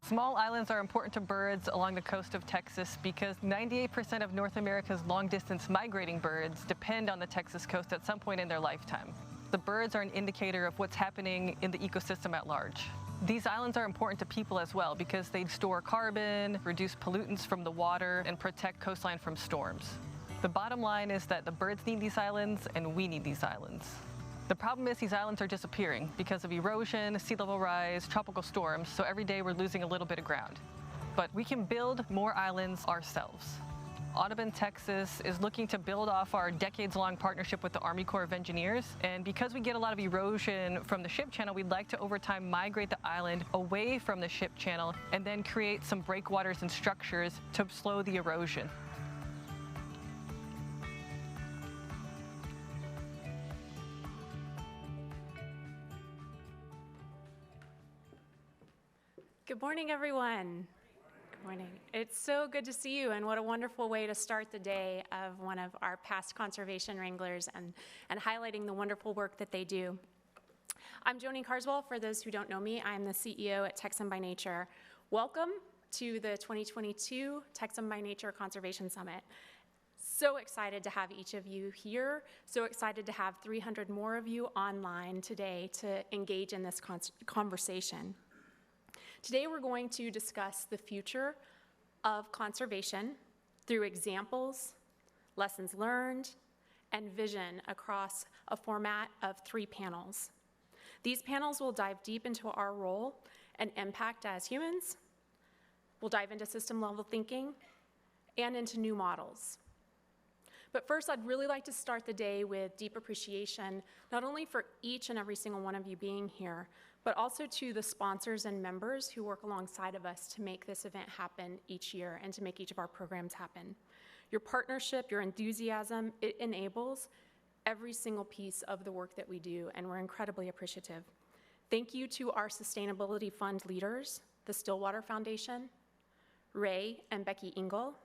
Small islands are important to birds along the coast of Texas because 98% of North America's long-distance migrating birds depend on the Texas coast at some point in their lifetime. The birds are an indicator of what's happening in the ecosystem at large. These islands are important to people as well because they store carbon, reduce pollutants from the water, and protect coastline from storms. The bottom line is that the birds need these islands and we need these islands. The problem is these islands are disappearing because of erosion, sea level rise, tropical storms, so every day we're losing a little bit of ground. But we can build more islands ourselves. Audubon, Texas is looking to build off our decades-long partnership with the Army Corps of Engineers, and because we get a lot of erosion from the ship channel, we'd like to over time migrate the island away from the ship channel and then create some breakwaters and structures to slow the erosion. Good morning, everyone. Good morning. It's so good to see you, and what a wonderful way to start the day of one of our past conservation wranglers and highlighting the wonderful work that they do. I'm Joni Carswell. For those who don't know me, I'm the CEO at Texan by Nature. Welcome to the 2022 Texan by Nature Conservation Summit. So excited to have each of you here. So excited to have 300 more of you online today to engage in this conversation. Today we're going to discuss the future of conservation through examples, lessons learned, and vision across a format of 3 panels. These panels will dive deep into our role and impact as humans. We'll dive into system-level thinking and into new models. But first, I'd really like to start the day with deep appreciation, not only for each and every single one of you being here, but also to the sponsors and members who work alongside of us to make this event happen each year and to make each of our programs happen. Your partnership, your enthusiasm, it enables every single piece of the work that we do, and we're incredibly appreciative. Thank you to our Sustainability Fund leaders, the Stillwater Foundation, Ray and Becky Engel,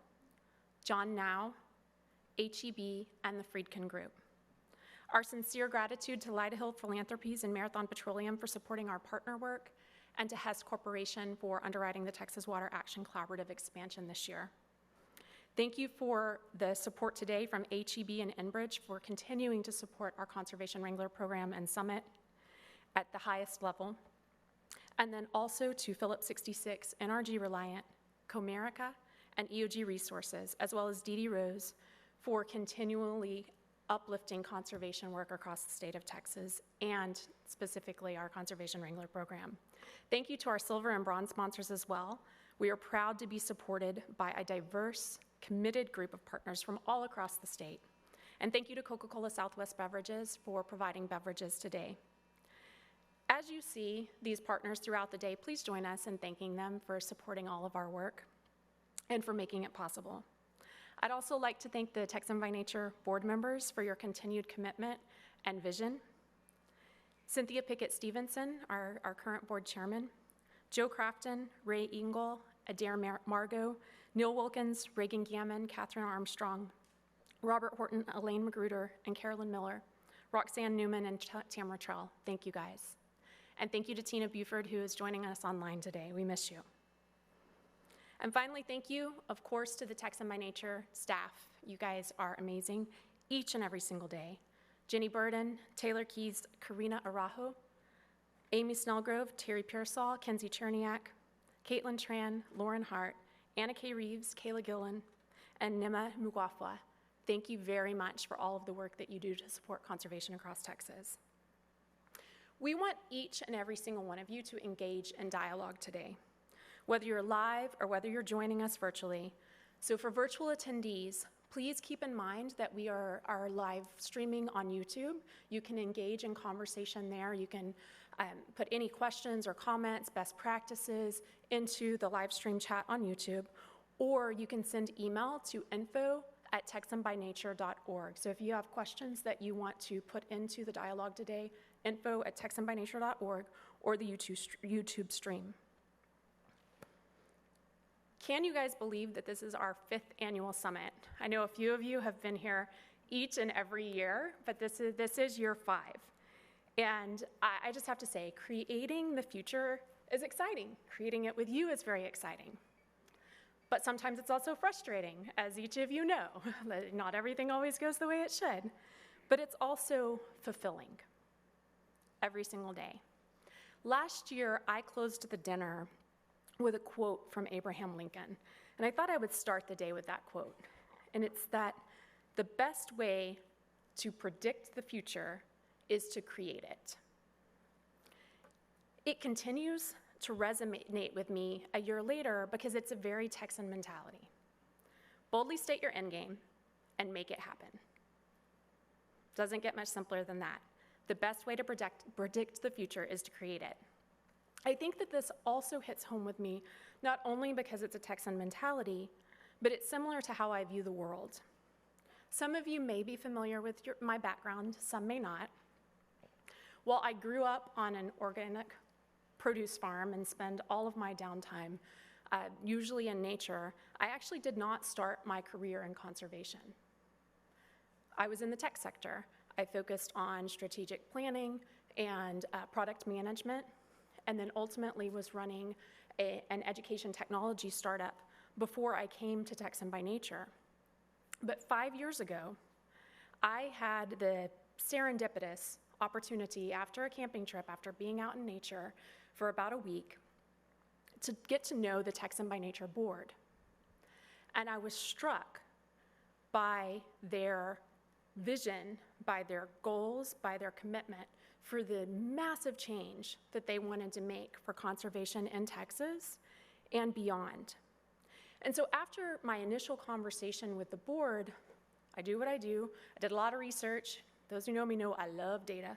John Now, HEB, and the Friedkin Group. Our sincere gratitude to Lyda Philanthropies and Marathon Petroleum for supporting our partner work, and to Hess Corporation for underwriting the Texas Water Action Collaborative expansion this year. Thank you for the support today from HEB and Enbridge for continuing to support our Conservation Wrangler program and summit at the highest level. And then also to Phillips 66, NRG Reliant, Comerica, and EOG Resources, as well as Dee Rose for continually uplifting conservation work across the state of Texas and specifically our Conservation Wrangler program. Thank you to our silver and bronze sponsors as well. We are proud to be supported by a diverse, committed group of partners from all across the state. And thank you to Coca-Cola Southwest Beverages for providing beverages today. As you see these partners throughout the day, please join us in thanking them for supporting all of our work and for making it possible. I'd also like to thank the Texan by Nature board members for your continued commitment and vision. Cynthia Pickett-Stevenson, our current board chairman, Joe Crafton, Ray Engel, Adair Margot, Neil Wilkins, Reagan Gammon, Catherine Armstrong, Robert Horton, Elaine Magruder, and Carolyn Miller, Roxanne Newman, and Tamara Trell. Thank you guys. And thank you to Tina Buford, who is joining us online today. We miss you. And finally, thank you, of course, to the Texan by Nature staff. You guys are amazing each and every single day. Jenny Burden, Taylor Keys, Karina Arajo, Amy Snellgrove, Terry Pearsall, Kenzie Cherniak, Caitlin Tran, Lauren Hart, Anna K. Reeves, Kayla Gillen, and Nima Mugwafwa. Thank you very much for all of the work that you do to support conservation across Texas. We want each and every single one of you to engage in dialogue today, whether you're live or whether you're joining us virtually. So for virtual attendees, please keep in mind that we are live streaming on YouTube. You can engage in conversation there. You can put any questions or comments, best practices into the live stream chat on YouTube, or you can send email to info@texanbynature.org. So if you have questions that you want to put into the dialogue today, info@texanbynature.org or the YouTube stream. Can you guys believe that this is our 5th annual summit? I know a few of you have been here each and every year, but this is year 5. And I just have to say, creating the future is exciting. Creating it with you is very exciting. But sometimes it's also frustrating, as each of you know. Not everything always goes the way it should. But it's also fulfilling every single day. Last year, I closed the dinner with a quote from Abraham Lincoln. And I thought I would start the day with that quote. And it's that the best way to predict the future is to create it. It continues to resonate with me a year later because it's a very Texan mentality. Boldly state your end game and make it happen. Doesn't get much simpler than that. The best way to predict the future is to create it. I think that this also hits home with me, not only because it's a Texan mentality, but it's similar to how I view the world. Some of you may be familiar with my background, some may not. While I grew up on an organic produce farm and spend all of my downtime usually in nature, I actually did not start my career in conservation. I was in the tech sector. I focused on strategic planning and product management, and then ultimately was running an education technology startup before I came to Texan by Nature. But 5 years ago, I had the serendipitous opportunity after a camping trip, after being out in nature for about a week, to get to know the Texan by Nature board. And I was struck by their vision, by their goals, by their commitment for the massive change that they wanted to make for conservation in Texas and beyond. And so after my initial conversation with the board, I do what I do. I did a lot of research. Those who know me know I love data.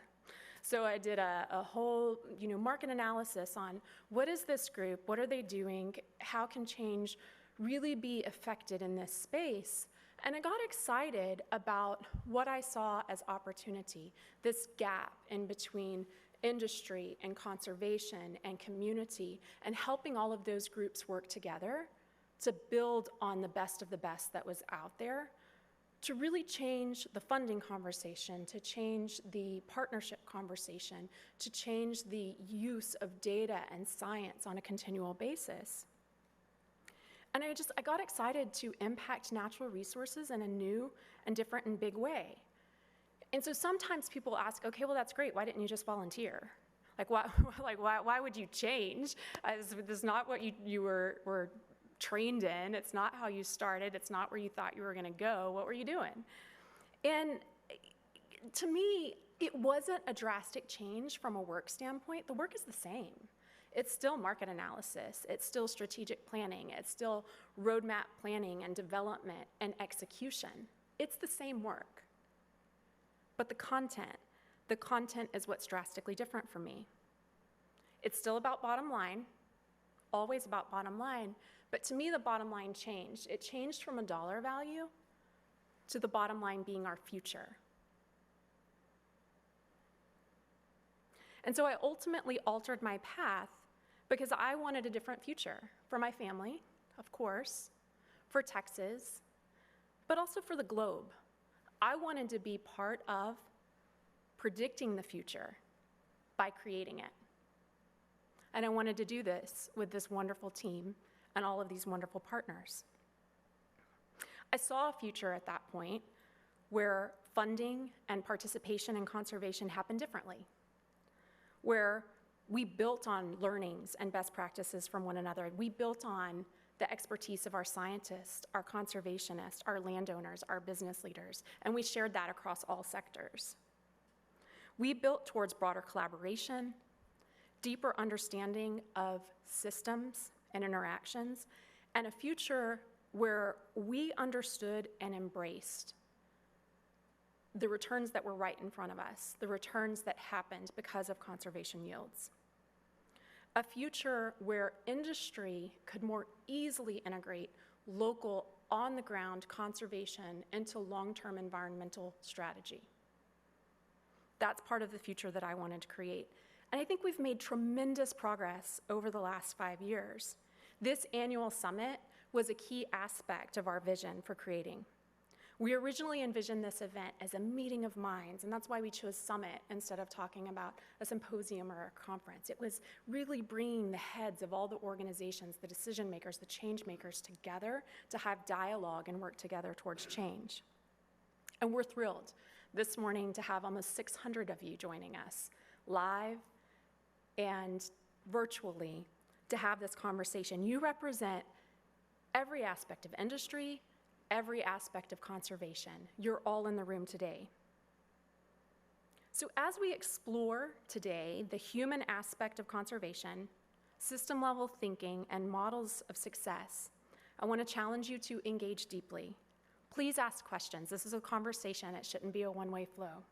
So I did a whole market analysis on what is this group, what are they doing, how can change really be affected in this space. And I got excited about what I saw as opportunity, this gap in between industry and conservation and community, and helping all of those groups work together to build on the best of the best that was out there, to really change the funding conversation, to change the partnership conversation, to change the use of data and science on a continual basis. And I got excited to impact natural resources in a new and different and big way. And so sometimes people ask, okay, well, that's great. Why didn't you just volunteer? Like, why would you change? This is not what you were trained in. It's not how you started. It's not where you thought you were going to go. What were you doing? And to me, it wasn't a drastic change from a work standpoint. The work is the same. It's still market analysis. It's still strategic planning. It's still roadmap planning and development and execution. It's the same work. But the content is what's drastically different for me. It's still about bottom line, always about bottom line, but to me the bottom line changed. It changed from a dollar value to the bottom line being our future. And so I ultimately altered my path because I wanted a different future for my family, of course, for Texas, but also for the globe. I wanted to be part of predicting the future by creating it. And I wanted to do this with this wonderful team and all of these wonderful partners. I saw a future at that point where funding and participation in conservation happened differently, where we built on learnings and best practices from one another. We built on the expertise of our scientists, our conservationists, our landowners, our business leaders, and we shared that across all sectors. We built towards broader collaboration, deeper understanding of systems and interactions, and a future where we understood and embraced the returns that were right in front of us, the returns that happened because of conservation yields. A future where industry could more easily integrate local, on-the-ground conservation into long-term environmental strategy. That's part of the future that I wanted to create. And I think we've made tremendous progress over the last 5 years. This annual summit was a key aspect of our vision for creating. We originally envisioned this event as a meeting of minds, and that's why we chose Summit instead of talking about a symposium or a conference. It was really bringing the heads of all the organizations, the decision makers, the change makers together to have dialogue and work together towards change. And we're thrilled this morning to have almost 600 of you joining us live and virtually to have this conversation. You represent every aspect of industry, every aspect of conservation. You're all in the room today. So as we explore today the human aspect of conservation, system-level thinking, and models of success, I want to challenge you to engage deeply. Please ask questions. This is a conversation. It shouldn't be a one-way flow.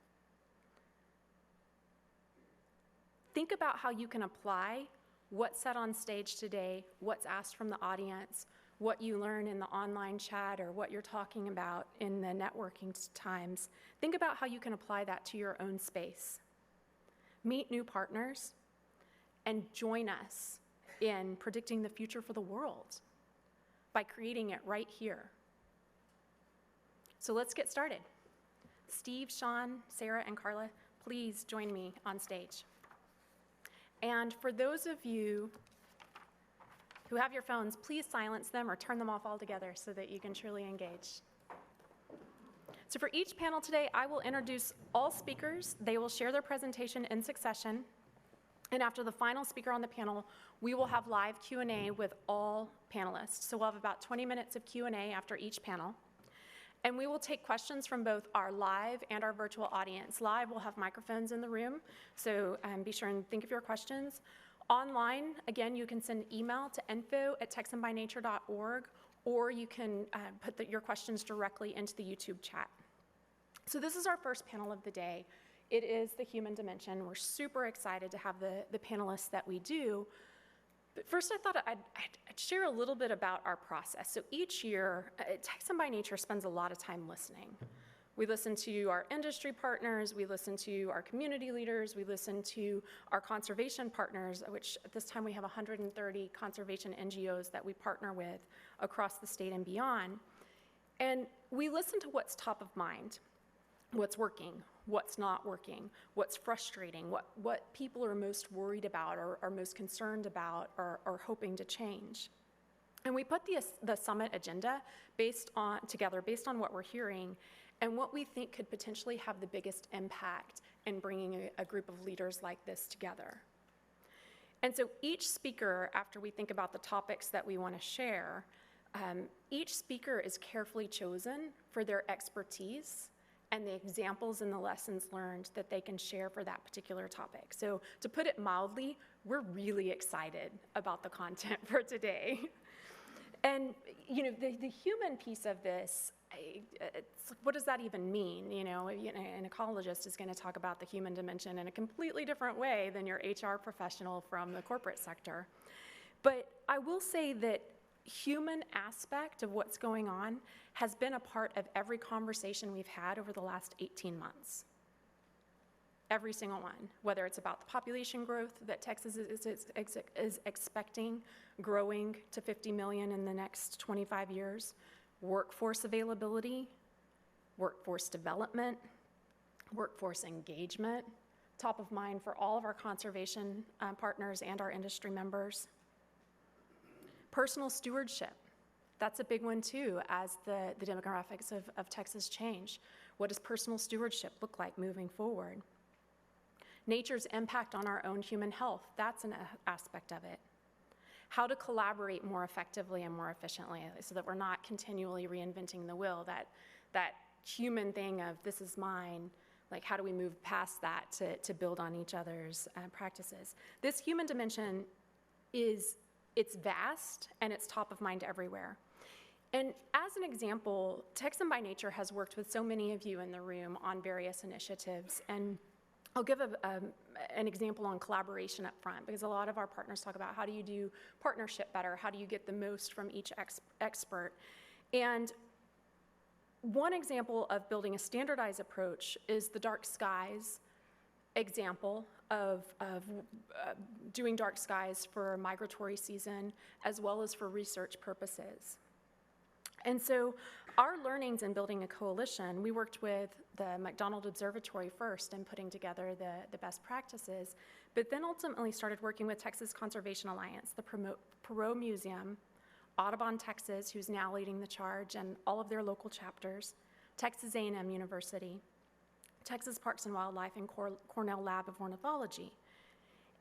Think about how you can apply what's said on stage today, what's asked from the audience, what you learn in the online chat, or what you're talking about in the networking times. Think about how you can apply that to your own space. Meet new partners and join us in predicting the future for the world by creating it right here. So let's get started. Steve, Sean, Sarah, and Carla, please join me on stage. And for those of you who have your phones, please silence them or turn them off altogether so that you can truly engage. So for each panel today, I will introduce all speakers. They will share their presentation in succession. And after the final speaker on the panel, we will have live Q&A with all panelists. So we'll have about 20 minutes of Q&A after each panel. And we will take questions from both our live and our virtual audience. Live, we'll have microphones in the room, so be sure and think of your questions. Online, again, you can send email to info@texanbynature.org, or you can put your questions directly into the YouTube chat. So this is our first panel of the day. It is the human dimension. We're super excited to have the panelists that we do. But first, I thought I'd share a little bit about our process. So each year, Texan by Nature spends a lot of time listening. We listen to our industry partners, we listen to our community leaders, we listen to our conservation partners, which at this time we have 130 conservation NGOs that we partner with across the state and beyond. And we listen to what's top of mind, what's working, what's not working, what's frustrating, what people are most worried about or are most concerned about or hoping to change. And we put the summit agenda together based on what we're hearing and what we think could potentially have the biggest impact in bringing a group of leaders like this together. And so each speaker, after we think about the topics that we want to share, each speaker is carefully chosen for their expertise and the examples and the lessons learned that they can share for that particular topic. So to put it mildly, we're really excited about the content for today. And the human piece of this, what does that even mean? An ecologist is going to talk about the human dimension in a completely different way than your HR professional from the corporate sector. But I will say that human aspect of what's going on has been a part of every conversation we've had over the last 18 months. Every single one, whether it's about the population growth that Texas is expecting, growing to 50 million in the next 25 years, workforce availability, workforce development, workforce engagement, top of mind for all of our conservation partners and our industry members. Personal stewardship, that's a big one too as the demographics of Texas change. What does personal stewardship look like moving forward? Nature's impact on our own human health, that's an aspect of it. How to collaborate more effectively and more efficiently so that we're not continually reinventing the wheel, that human thing of this is mine, like how do we move past that to build on each other's practices. This human dimension it's vast and it's top of mind everywhere. And as an example, Texan by Nature has worked with so many of you in the room on various initiatives, and I'll give an example on collaboration up front, because a lot of our partners talk about how do you do partnership better, how do you get the most from each expert. And one example of building a standardized approach is the dark skies example of doing dark skies for migratory season as well as for research purposes. And so our learnings in building a coalition, we worked with the McDonald Observatory first in putting together the best practices, but then ultimately started working with Texas Conservation Alliance, the Perot Museum, Audubon, Texas, who's now leading the charge, and all of their local chapters, Texas A&M University, Texas Parks and Wildlife, and Cornell Lab of Ornithology.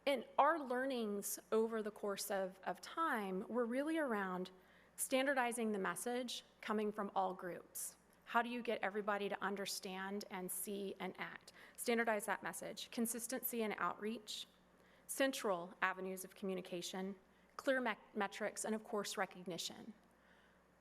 And our learnings over the course of time were really around standardizing the message coming from all groups. How do you get everybody to understand and see and act? Standardize that message. Consistency and outreach, central avenues of communication, clear metrics, and of course, recognition.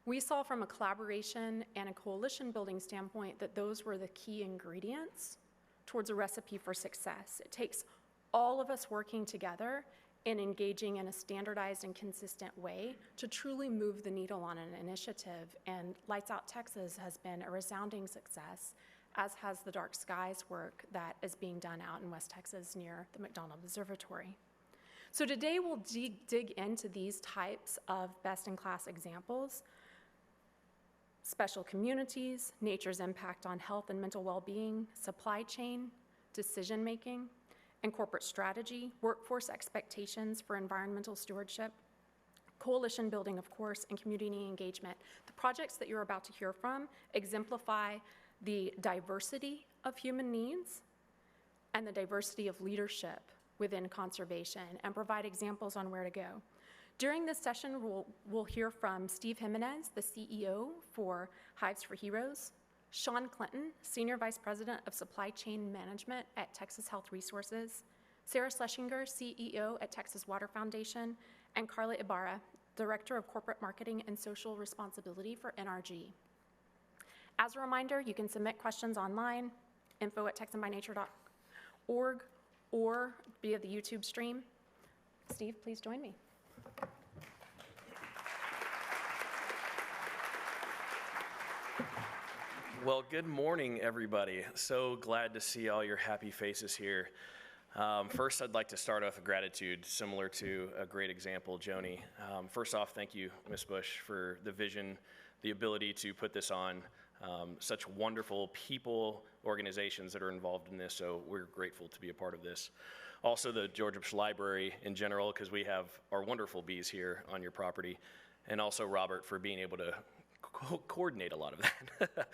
We saw from a collaboration and a coalition building standpoint that those were the key ingredients towards a recipe for success. It takes all of us working together and engaging in a standardized and consistent way to truly move the needle on an initiative. And Lights Out Texas has been a resounding success, as has the Dark Skies work that is being done out in West Texas near the McDonald Observatory. So today we'll dig into these types of best-in-class examples: special communities, nature's impact on health and mental well-being, supply chain, decision-making, and corporate strategy, workforce expectations for environmental stewardship, coalition building, of course, and community engagement. The projects that you're about to hear from exemplify the diversity of human needs and the diversity of leadership within conservation and provide examples on where to go. During this session, we'll hear from Steve Jimenez, the CEO for Hives for Heroes, Sean Clinton, Senior Vice President of Supply Chain Management at Texas Health Resources, Sarah Schlesinger, CEO at Texas Water Foundation, and Carla Ibarra, Director of Corporate Marketing and Social Responsibility for NRG. As a reminder, you can submit questions online, info@texanbynature.org, or via the YouTube stream. Steve, please join me. Well, good morning, everybody. So glad to see all your happy faces here. First, I'd like to start off with gratitude, similar to a great example, Joni. First off, thank you, Ms. Bush, for the vision, the ability to put this on. Such wonderful people, organizations that are involved in this, so we're grateful to be a part of this. Also, the Georgia Bush Library in general, because we have our wonderful bees here on your property, and also Robert for being able to coordinate a lot of that.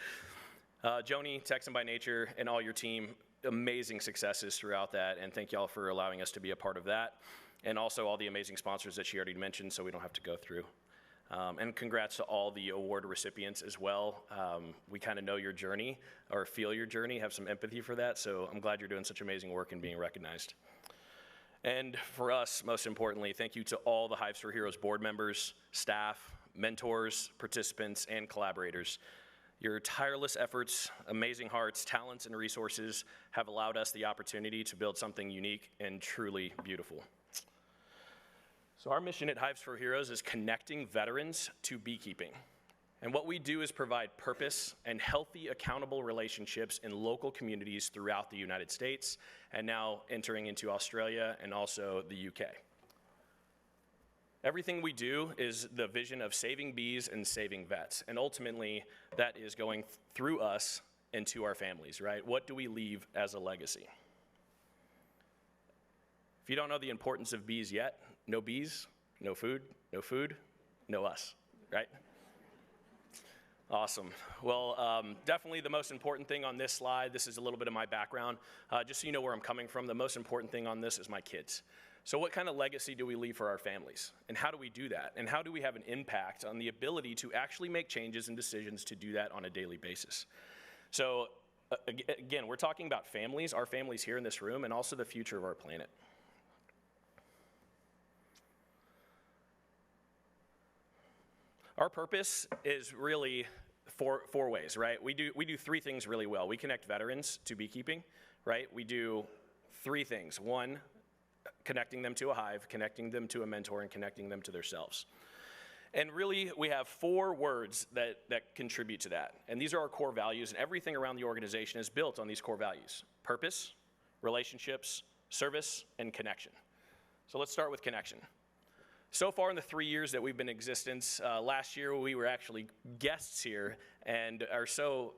Joni, Texan by Nature, and all your team, amazing successes throughout that, and thank y'all for allowing us to be a part of that, and also all the amazing sponsors that she already mentioned, so we don't have to go through. And congrats to all the award recipients as well. We kind of know your journey, or feel your journey, have some empathy for that, so I'm glad you're doing such amazing work and being recognized. And for us, most importantly, thank you to all the Hives for Heroes board members, staff, mentors, participants, and collaborators. Your tireless efforts, amazing hearts, talents, and resources have allowed us the opportunity to build something unique and truly beautiful. So our mission at Hives for Heroes is connecting veterans to beekeeping. And what we do is provide purpose and healthy, accountable relationships in local communities throughout the United States, and now entering into Australia and also the UK. Everything we do is the vision of saving bees and saving vets, and ultimately that is going through us and to our families, right? What do we leave as a legacy? If you don't know the importance of bees yet, no bees, no food, no us, right? Awesome. Well, definitely the most important thing on this slide, this is a little bit of my background, just so you know where I'm coming from, the most important thing on this is my kids. So what kind of legacy do we leave for our families? And how do we do that? And how do we have an impact on the ability to actually make changes and decisions to do that on a daily basis? So again, we're talking about families, our families here in this room, and also the future of our planet. Our purpose is really four ways, right? We do three things really well. We connect veterans to beekeeping, right? We do three things. One, connecting them to a hive, connecting them to a mentor, and connecting them to themselves. And really, we have four words that contribute to that. And these are our core values, and everything around the organization is built on these core values: purpose, relationships, service, and connection. So let's start with connection. So far in the 3 years that we've been in existence, last year we were actually guests here and are so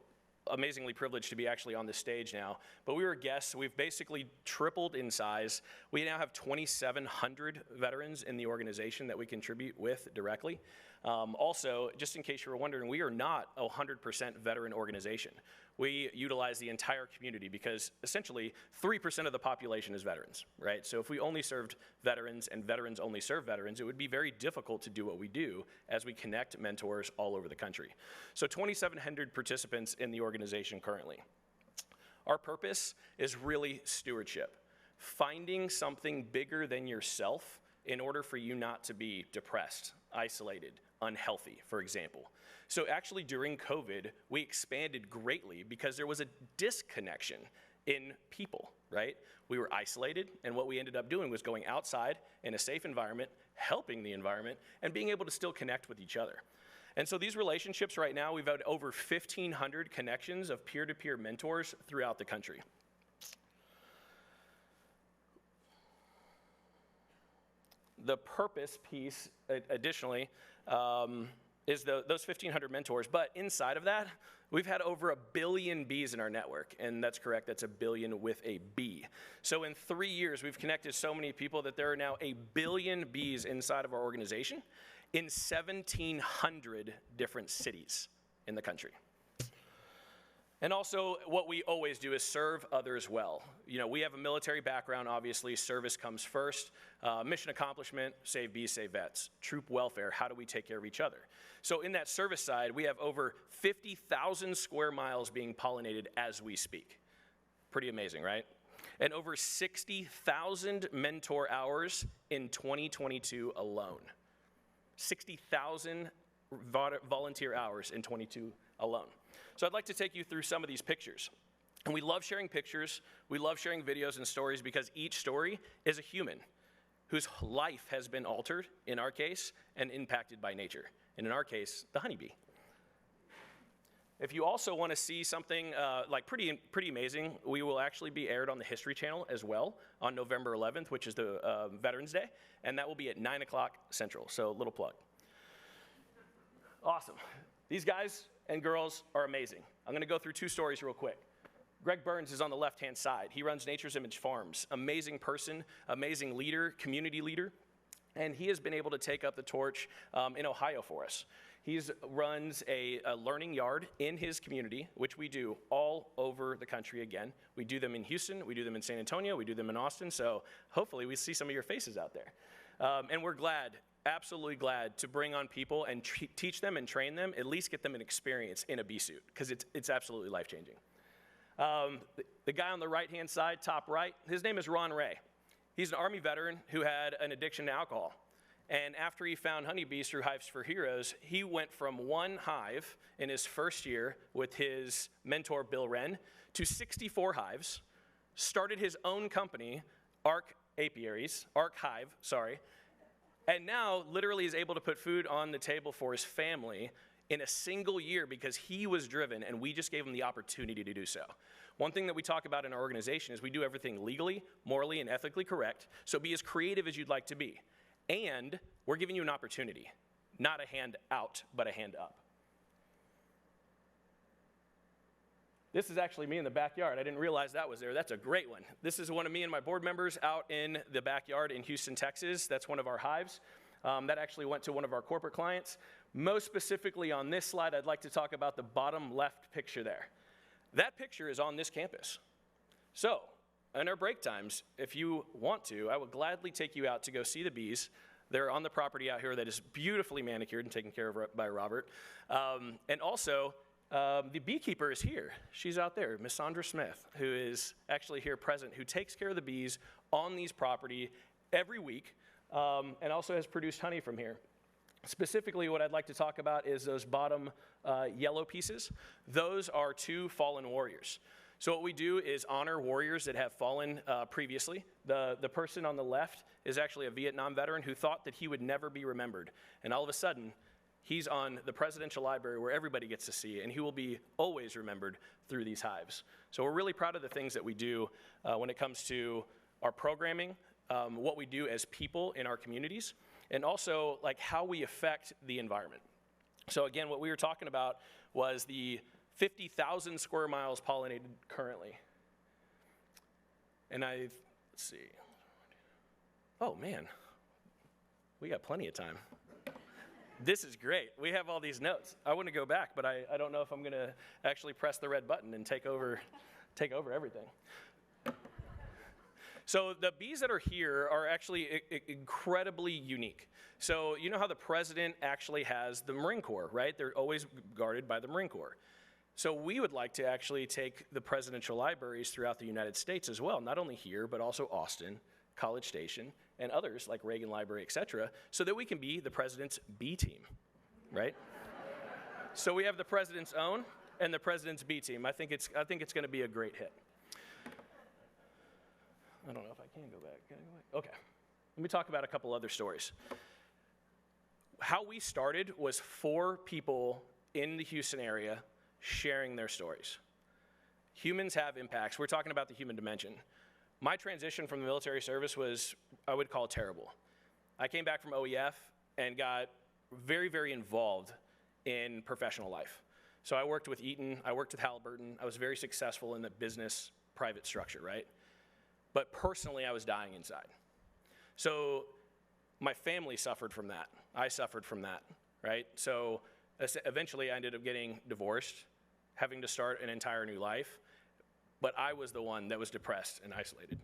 amazingly privileged to be actually on this stage now. But we were guests. We've basically tripled in size. We now have 2,700 veterans in the organization that we contribute with directly. Also, just in case you were wondering, we are not a 100% veteran organization. We utilize the entire community because essentially 3% of the population is veterans, right? So if we only served veterans and veterans only serve veterans, it would be very difficult to do what we do as we connect mentors all over the country. So 2,700 participants in the organization currently. Our purpose is really stewardship, finding something bigger than yourself in order for you not to be depressed, isolated, unhealthy, for example. So actually during COVID, we expanded greatly because there was a disconnection in people, right? We were isolated, and what we ended up doing was going outside in a safe environment, helping the environment, and being able to still connect with each other. And so these relationships right now, we've had over 1,500 connections of peer-to-peer mentors throughout the country. The purpose piece, additionally, is those 1,500 mentors. But inside of that, we've had over 1 billion bees in our network. And that's correct, that's 1 billion with a B. So in 3 years, we've connected so many people that there are now 1 billion bees inside of our organization in 1,700 different cities in the country. And also, what we always do is serve others well. You know, we have a military background, obviously, service comes first. Mission accomplishment, save bees, save vets. Troop welfare, how do we take care of each other? So in that service side, we have over 50,000 square miles being pollinated as we speak. Pretty amazing, right? And over 60,000 mentor hours in 2022 alone. 60,000 volunteer hours in 2022 alone. So I'd like to take you through some of these pictures. And we love sharing pictures, we love sharing videos and stories because each story is a human whose life has been altered, in our case, and impacted by nature. And in our case, the honeybee. If you also want to see something like pretty amazing, we will actually be aired on the History Channel as well on November 11th, which is the Veterans Day, and that will be at 9 o'clock Central, so little plug. Awesome. These guys and girls are amazing. I'm going to go through 2 stories real quick. Greg Burns is on the left-hand side. He runs Nature's Image Farms. Amazing person, amazing leader, community leader, and he has been able to take up the torch in Ohio for us. He runs a learning yard in his community, which we do all over the country again. We do them in Houston, we do them in San Antonio, we do them in Austin, so hopefully we see some of your faces out there. And we're glad, absolutely glad to bring on people and teach them and train them, at least get them an experience in a bee suit, because it's absolutely life-changing. The guy on the right-hand side, top right, his name is Ron Ray. He's an Army veteran who had an addiction to alcohol. And after he found honeybees through Hives for Heroes, he went from 1 hive in his first year with his mentor, Bill Wren, to 64 hives, started his own company, Arc Hive, and now literally is able to put food on the table for his family in a single year because he was driven and we just gave him the opportunity to do so. One thing that we talk about in our organization is we do everything legally, morally, and ethically correct, so be as creative as you'd like to be. And we're giving you an opportunity, not a hand out, but a hand up. This is actually me in the backyard. I didn't realize that was there. That's a great one. This is one of me and my board members out in the backyard in Houston, Texas. That's one of our hives. That actually went to one of our corporate clients. Most specifically on this slide, I'd like to talk about the bottom left picture there. That picture is on this campus. So, in our break times, if you want to, I would gladly take you out to go see the bees. They're on the property out here that is beautifully manicured and taken care of by Robert. And also, the beekeeper is here. She's out there, Miss Sandra Smith, who is actually here present, who takes care of the bees on these property every week, and also has produced honey from here. Specifically, what I'd like to talk about is those bottom yellow pieces. Those are 2 fallen warriors. So what we do is honor warriors that have fallen previously. The person on the left is actually a Vietnam veteran who thought that he would never be remembered. And all of a sudden, he's on the Presidential Library where everybody gets to see, and he will be always remembered through these hives. So we're really proud of the things that we do when it comes to our programming, what we do as people in our communities. and also like how we affect the environment. So again, what we were talking about was the 50,000 square miles pollinated currently. And let's see. Oh man, we got plenty of time. This is great. We have all these notes. I want to go back, but I don't know if I'm gonna actually press the red button and take over everything. So the bees that are here are actually incredibly unique. So you know how the president actually has the Marine Corps, right? They're always guarded by the Marine Corps. So we would like to actually take the presidential libraries throughout the United States as well, not only here, but also Austin, College Station, and others like Reagan Library, et cetera, so that we can be the president's B team, right? So we have the president's own and the president's B team. I think it's gonna be a great hit. I don't know if I can go back. Can I go back? Okay. Let me talk about a couple other stories. How we started was 4 people in the Houston area sharing their stories. Humans have impacts. We're talking about the human dimension. My transition from the military service was, I would call, terrible. I came back from OEF and got very, very involved in professional life. So I worked with Eaton, I worked with Halliburton, I was very successful in the business private structure, right? But personally, I was dying inside. So my family suffered from that. I suffered from that, right? So eventually I ended up getting divorced, having to start an entire new life, but I was the one that was depressed and isolated.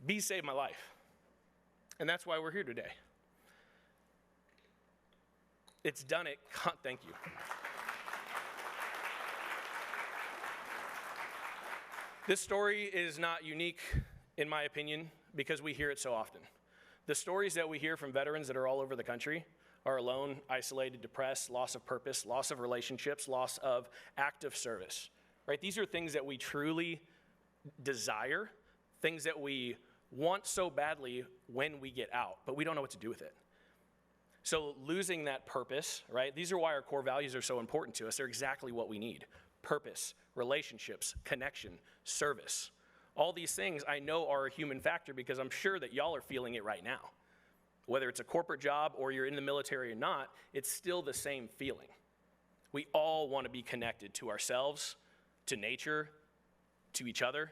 Bees saved my life, and that's why we're here today. It's done it, thank you. This story is not unique, in my opinion, because we hear it so often. The stories that we hear from veterans that are all over the country are alone, isolated, depressed, loss of purpose, loss of relationships, loss of active service, right? These are things that we truly desire, things that we want so badly when we get out, but we don't know what to do with it. So losing that purpose, right? These are why our core values are so important to us. They're exactly what we need. Purpose, relationships, connection, service. All these things I know are a human factor because I'm sure that y'all are feeling it right now. Whether it's a corporate job or you're in the military or not, it's still the same feeling. We all want to be connected to ourselves, to nature, to each other.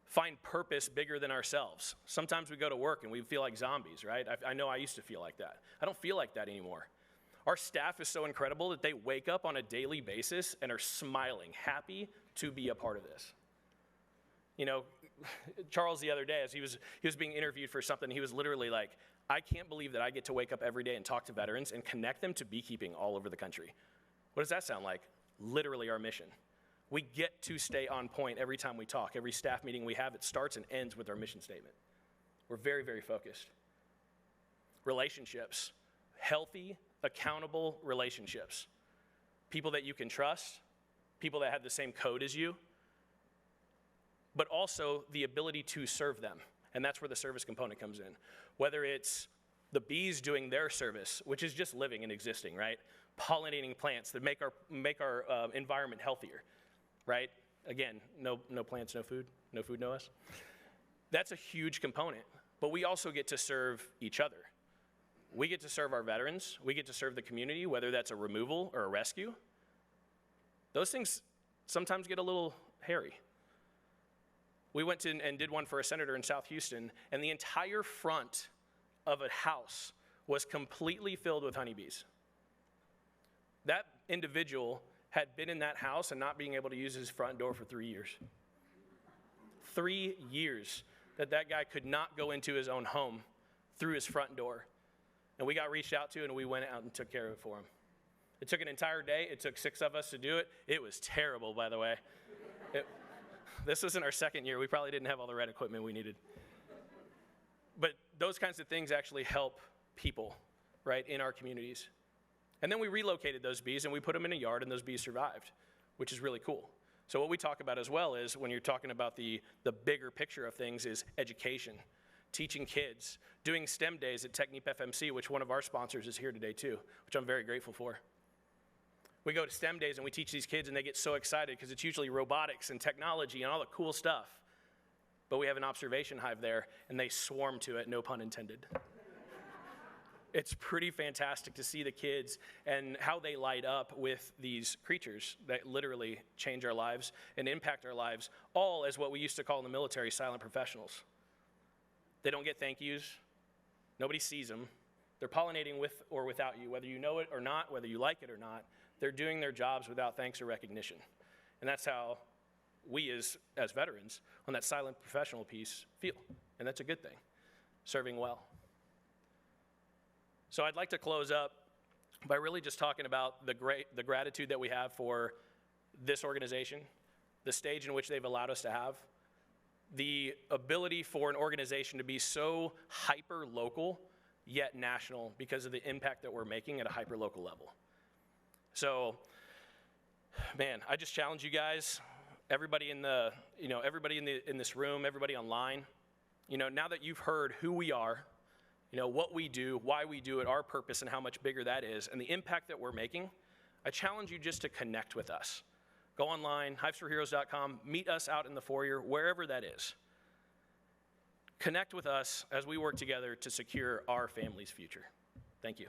Find purpose bigger than ourselves. Sometimes we go to work and we feel like zombies, right? I know I used to feel like that. I don't feel like that anymore. Our staff is so incredible that they wake up on a daily basis and are smiling, happy to be a part of this. You know, Charles the other day, as he was being interviewed for something, he was literally like, I can't believe that I get to wake up every day and talk to veterans and connect them to beekeeping all over the country. What does that sound like? Literally our mission. We get to stay on point every time we talk. Every staff meeting we have, it starts and ends with our mission statement. We're very, very focused. Relationships, healthy, accountable relationships. People that you can trust, people that have the same code as you, but also the ability to serve them. And that's where the service component comes in. Whether it's the bees doing their service, which is just living and existing, right? Pollinating plants that make our environment healthier, right? Again, no plants, no food, no us. That's a huge component, but we also get to serve each other. We get to serve our veterans, we get to serve the community, whether that's a removal or a rescue. Those things sometimes get a little hairy. We went to and did one for a senator in South Houston, and the entire front of a house was completely filled with honeybees. That individual had been in that house and not being able to use his front door for 3 years. 3 years that guy could not go into his own home through his front door. And we got reached out to, and we went out and took care of it for him. It took an entire day. It took 6 of us to do it. It was terrible, by the way. This wasn't our second year. We probably didn't have all the right equipment we needed. But those kinds of things actually help people, right, in our communities. And then we relocated those bees, and we put them in a yard, and those bees survived, which is really cool. So what we talk about as well is, when you're talking about the bigger picture of things, is education, teaching kids, doing STEM days at Technip FMC, which one of our sponsors is here today too, which I'm very grateful for. We go to STEM days and we teach these kids, and they get so excited because it's usually robotics and technology and all the cool stuff. but we have an observation hive there, and they swarm to it, no pun intended. It's pretty fantastic to see the kids and how they light up with these creatures that literally change our lives and impact our lives, all as what we used to call in the military silent professionals. They don't get thank yous. Nobody sees them. They're pollinating with or without you, whether you know it or not, whether you like it or not. They're doing their jobs without thanks or recognition. And that's how we as veterans on that silent professional piece feel. And that's a good thing, serving well. So I'd like to close up by really just talking about the gratitude that we have for this organization, the stage in which they've allowed us to have, the ability for an organization to be so hyper-local yet national because of the impact that we're making at a hyper-local level. So, man, I just challenge you guys, everybody in this room, everybody online, now that you've heard who we are, what we do, why we do it, our purpose, and how much bigger that is, and the impact that we're making, I challenge you just to connect with us. Go online, hivesforheroes.com, meet us out in the foyer, wherever that is. Connect with us as we work together to secure our family's future. Thank you.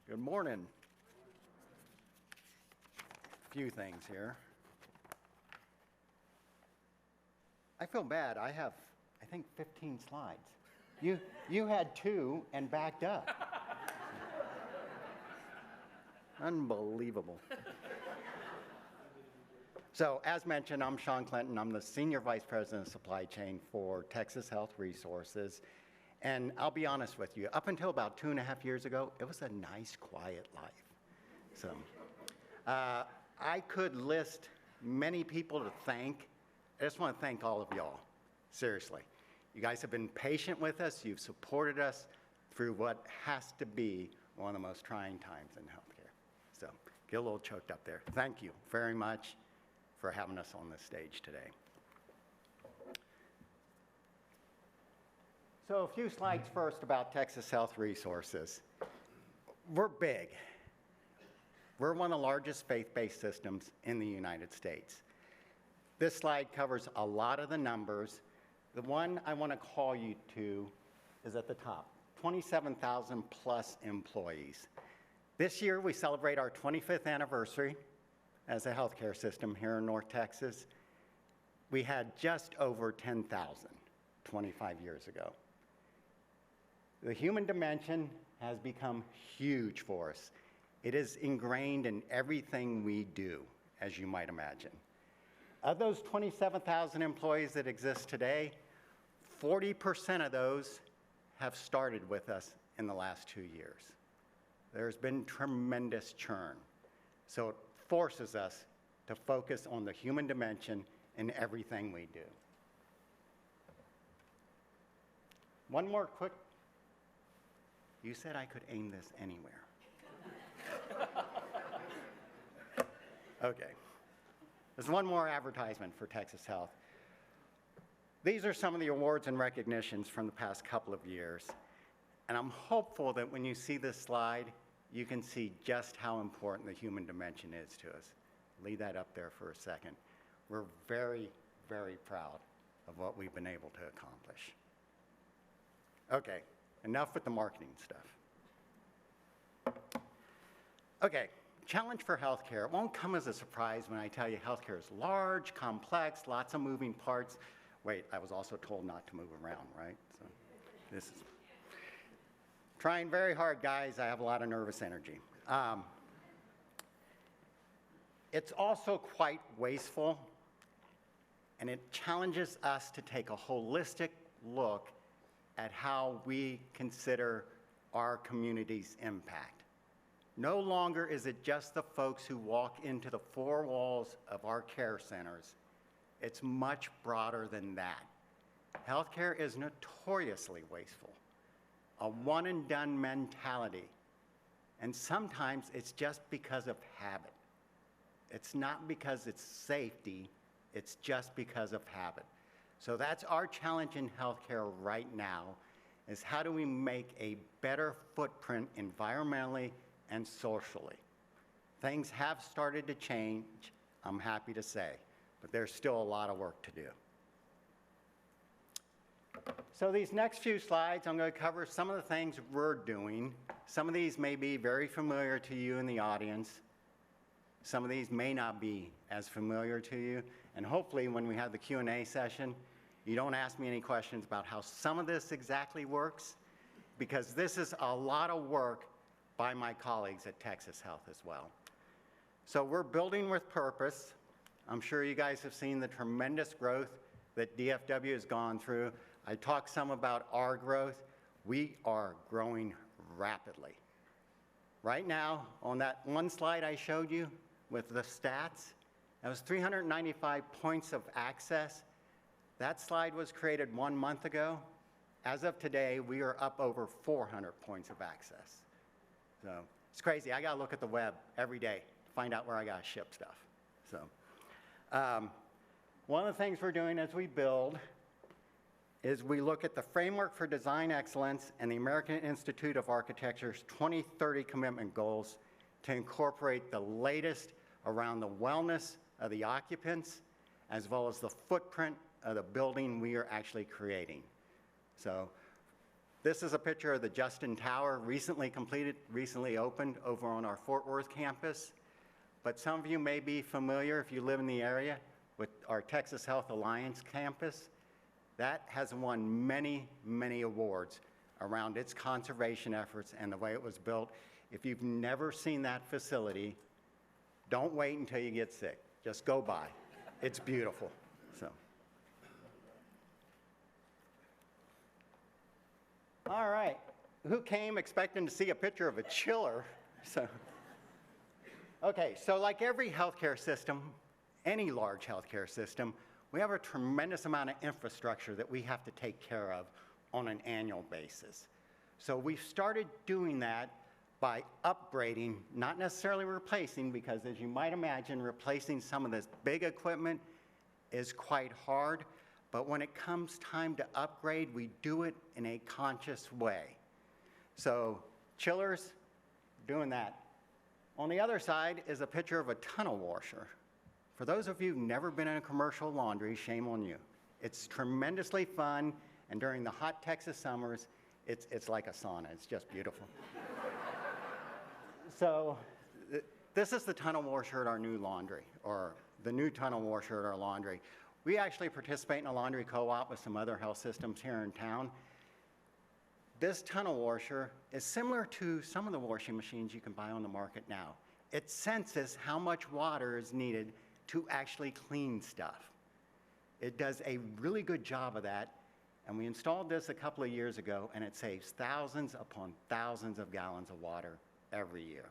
Good morning. A few things here. I feel bad. I have, I think, 15 slides. You had 2 and backed up. Unbelievable. So, as mentioned, I'm Sean Clinton. I'm the Senior Vice President of Supply Chain for Texas Health Resources. And I'll be honest with you, up until about 2.5 years ago, it was a nice, quiet life. So, I could list many people to thank. I just want to thank all of y'all, seriously. You guys have been patient with us. You've supported us through what has to be one of the most trying times in healthcare. So, get a little choked up there. Thank you very much for having us on this stage today. So a few slides first about Texas Health Resources. We're big. We're one of the largest faith-based systems in the United States. This slide covers a lot of the numbers. The one I want to call you to is at the top, 27,000 plus employees. This year we celebrate our 25th anniversary as a healthcare system here in North Texas. We had just over 10,000 25 years ago. The human dimension has become huge for us. It is ingrained in everything we do, as you might imagine. Of those 27,000 employees that exist today, 40% of those have started with us in the last 2 years. There's been tremendous churn. So it forces us to focus on the human dimension in everything we do. One more quick. You said I could aim this anywhere. Okay. There's one more advertisement for Texas Health. These are some of the awards and recognitions from the past couple of years. And I'm hopeful that when you see this slide, you can see just how important the human dimension is to us. Leave that up there for a second. We're very, very proud of what we've been able to accomplish. Okay. Enough with the marketing stuff. Okay, challenge for healthcare. It won't come as a surprise when I tell you healthcare is large, complex, lots of moving parts. Wait, I was also told not to move around, right? So this is trying very hard, guys. I have a lot of nervous energy. It's also quite wasteful, and it challenges us to take a holistic look at how we consider our community's impact. No longer is it just the folks who walk into the 4 walls of our care centers. It's much broader than that. Healthcare is notoriously wasteful, a one-and-done mentality. And sometimes it's just because of habit. It's not because it's safety, It's just because of habit. So that's our challenge in healthcare right now, is how do we make a better footprint environmentally and socially? Things have started to change, I'm happy to say, but there's still a lot of work to do. So these next few slides, I'm going to cover some of the things we're doing. Some of these may be very familiar to you in the audience. Some of these may not be as familiar to you. And hopefully when we have the Q&A session, you don't ask me any questions about how some of this exactly works, because this is a lot of work by my colleagues at Texas Health as well. So we're building with purpose. I'm sure you guys have seen the tremendous growth that DFW has gone through. I talked some about our growth. We are growing rapidly. Right now, on that one slide I showed you with the stats, that was 395 points of access. That slide was created 1 month ago. As of today, we are up over 400 points of access. So it's crazy. I got to look at the web every day to find out where I got to ship stuff. So one of the things we're doing as we build is we look at the Framework for Design Excellence and the American Institute of Architecture's 2030 commitment goals to incorporate the latest around the wellness of the occupants, as well as the footprint of the building we are actually creating. So this is a picture of the Justin Tower, recently completed, recently opened over on our Fort Worth campus. But some of you may be familiar, if you live in the area, with our Texas Health Alliance campus. That has won many, many awards around its conservation efforts and the way it was built. If you've never seen that facility, don't wait until you get sick. Just go by. It's beautiful. So. All right. Who came expecting to see a picture of a chiller? Okay, so like every healthcare system, any large healthcare system, we have a tremendous amount of infrastructure that we have to take care of on an annual basis. So we've started doing that by upgrading, not necessarily replacing, because as you might imagine, replacing some of this big equipment is quite hard. But when it comes time to upgrade, we do it in a conscious way. So chillers, doing that. On the other side is a picture of a tunnel washer. For those of you who've never been in a commercial laundry, shame on you. It's tremendously fun, and during the hot Texas summers, it's like a sauna. It's just beautiful. So this is the tunnel washer at our new laundry, or the new tunnel washer at our laundry. We actually participate in a laundry co-op with some other health systems here in town. This tunnel washer is similar to some of the washing machines you can buy on the market now. It senses how much water is needed to actually clean stuff. It does a really good job of that, and we installed this a couple of years ago, and it saves thousands upon thousands of gallons of water every year.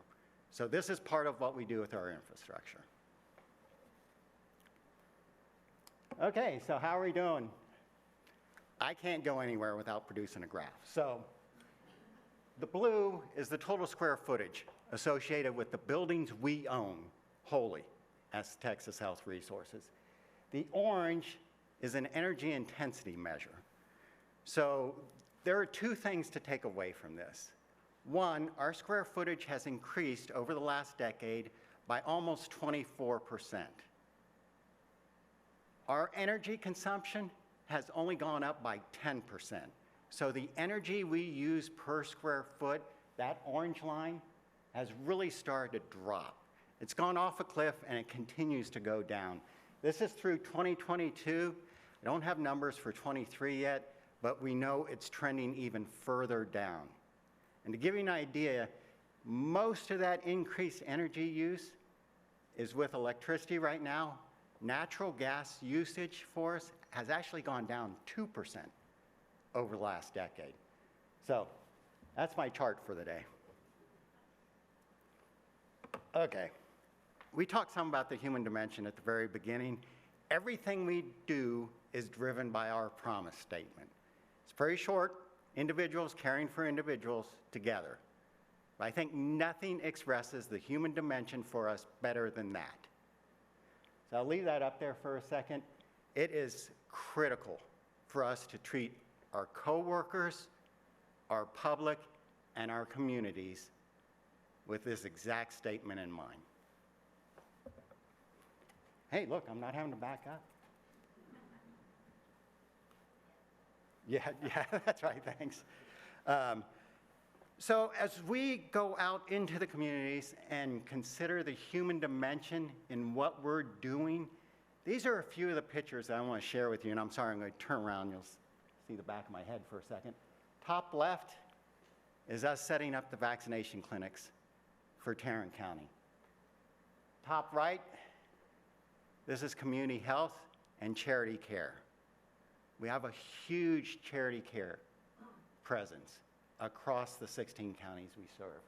So this is part of what we do with our infrastructure. Okay, so how are we doing? I can't go anywhere without producing a graph. So the blue is the total square footage associated with the buildings we own wholly as Texas Health Resources. The orange is an energy intensity measure. So there are two things to take away from this. One, our square footage has increased over the last decade by almost 24%. Our energy consumption has only gone up by 10%. So the energy we use per square foot, that orange line, has really started to drop. It's gone off a cliff and it continues to go down. This is through 2022. I don't have numbers for 23 yet, but we know it's trending even further down. And to give you an idea, most of that increased energy use is with electricity right now. Natural gas usage for us has actually gone down 2% over the last decade. So that's my chart for the day. Okay. We talked some about the human dimension at the very beginning. Everything we do is driven by our promise statement. It's very short, individuals caring for individuals together. But I think nothing expresses the human dimension for us better than that. So I'll leave that up there for a second. It is critical for us to treat our coworkers, our public, and our communities with this exact statement in mind. Hey, look, I'm not having to back up. Yeah, that's right, thanks. So as we go out into the communities and consider the human dimension in what we're doing, these are a few of the pictures that I want to share with you, and I'm sorry, I'm going to turn around. You'll see the back of my head for a second. Top left is us setting up the vaccination clinics for Tarrant County. Top right, this is community health and charity care. We have a huge charity care presence across the 16 counties we serve.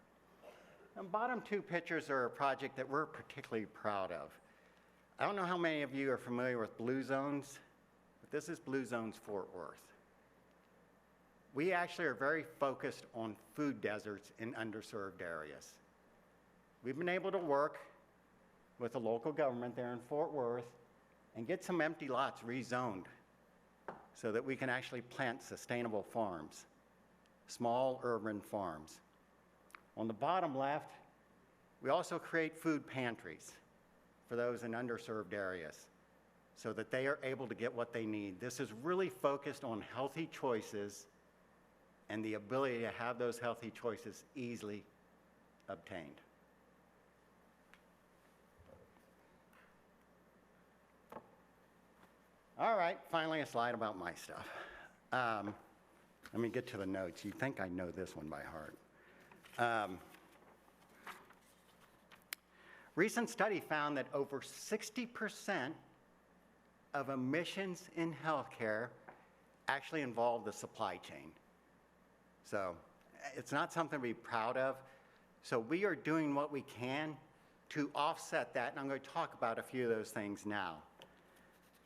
And bottom two pictures are a project that we're particularly proud of. I don't know how many of you are familiar with Blue Zones, but this is Blue Zones Fort Worth. We actually are very focused on food deserts in underserved areas. We've been able to work with the local government there in Fort Worth and get some empty lots rezoned so that we can actually plant sustainable farms, small urban farms. On the bottom left, we also create food pantries for those in underserved areas so that they are able to get what they need. This is really focused on healthy choices and the ability to have those healthy choices easily obtained. All right, finally a slide about my stuff. Let me get to the notes. You think I know this one by heart. Recent study found that over 60% of emissions in healthcare actually involve the supply chain. So it's not something to be proud of. So we are doing what we can to offset that, and I'm going to talk about a few of those things now.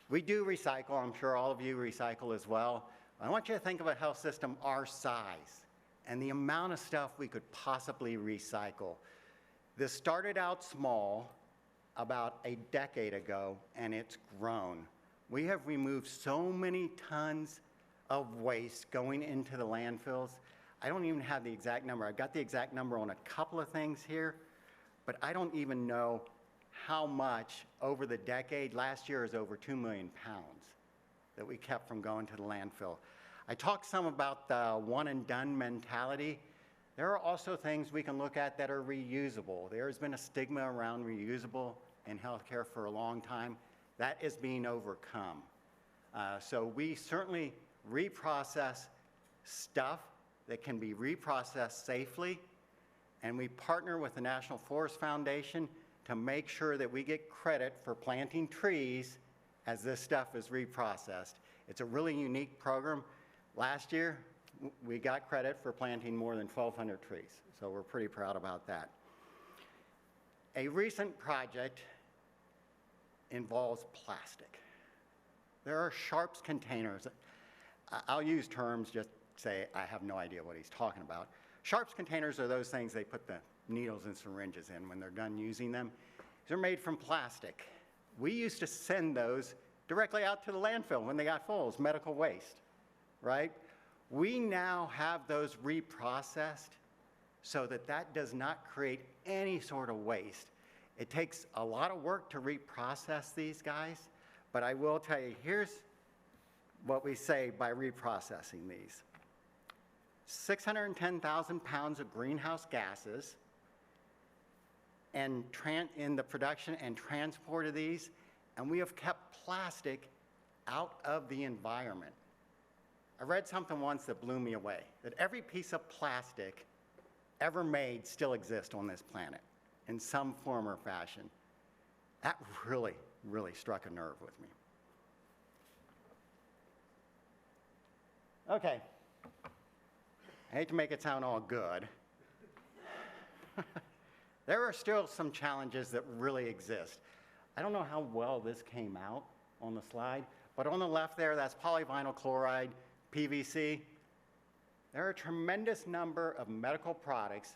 We do recycle. I'm sure all of you recycle as well. I want you to think of a health system our size and the amount of stuff we could possibly recycle. This started out small about a decade ago, and it's grown. We have removed so many tons of waste going into the landfills. I don't even have the exact number. I've got the exact number on a couple of things here, but I don't even know how much over the decade. Last year is over 2 million pounds that we kept from going to the landfill. I talked some about the one and done mentality. There are also things we can look at that are reusable. There's been a stigma around reusable in healthcare for a long time. That is being overcome. So we certainly reprocess stuff that can be reprocessed safely, and we partner with the National Forest Foundation to make sure that we get credit for planting trees as this stuff is reprocessed. It's a really unique program. Last year, we got credit for planting more than 1,200 trees, so we're pretty proud about that. A recent project involves plastic. There are Sharps containers. I'll use terms, just say I have no idea what he's talking about. Sharps containers are those things they put the needles and syringes in when they're done using them. They're made from plastic. We used to send those directly out to the landfill when they got full as medical waste, right? We now have those reprocessed so that that does not create any sort of waste. It takes a lot of work to reprocess these guys, but I will tell you, here's what we say by reprocessing these. 610,000 pounds of greenhouse gases and in the production and transport of these, and we have kept plastic out of the environment. I read something once that blew me away, that every piece of plastic ever made still exists on this planet in some form or fashion. That really, really struck a nerve with me. Okay. I hate to make it sound all good. There are still some challenges that really exist. I don't know how well this came out on the slide, but on the left there, that's polyvinyl chloride, PVC. There are a tremendous number of medical products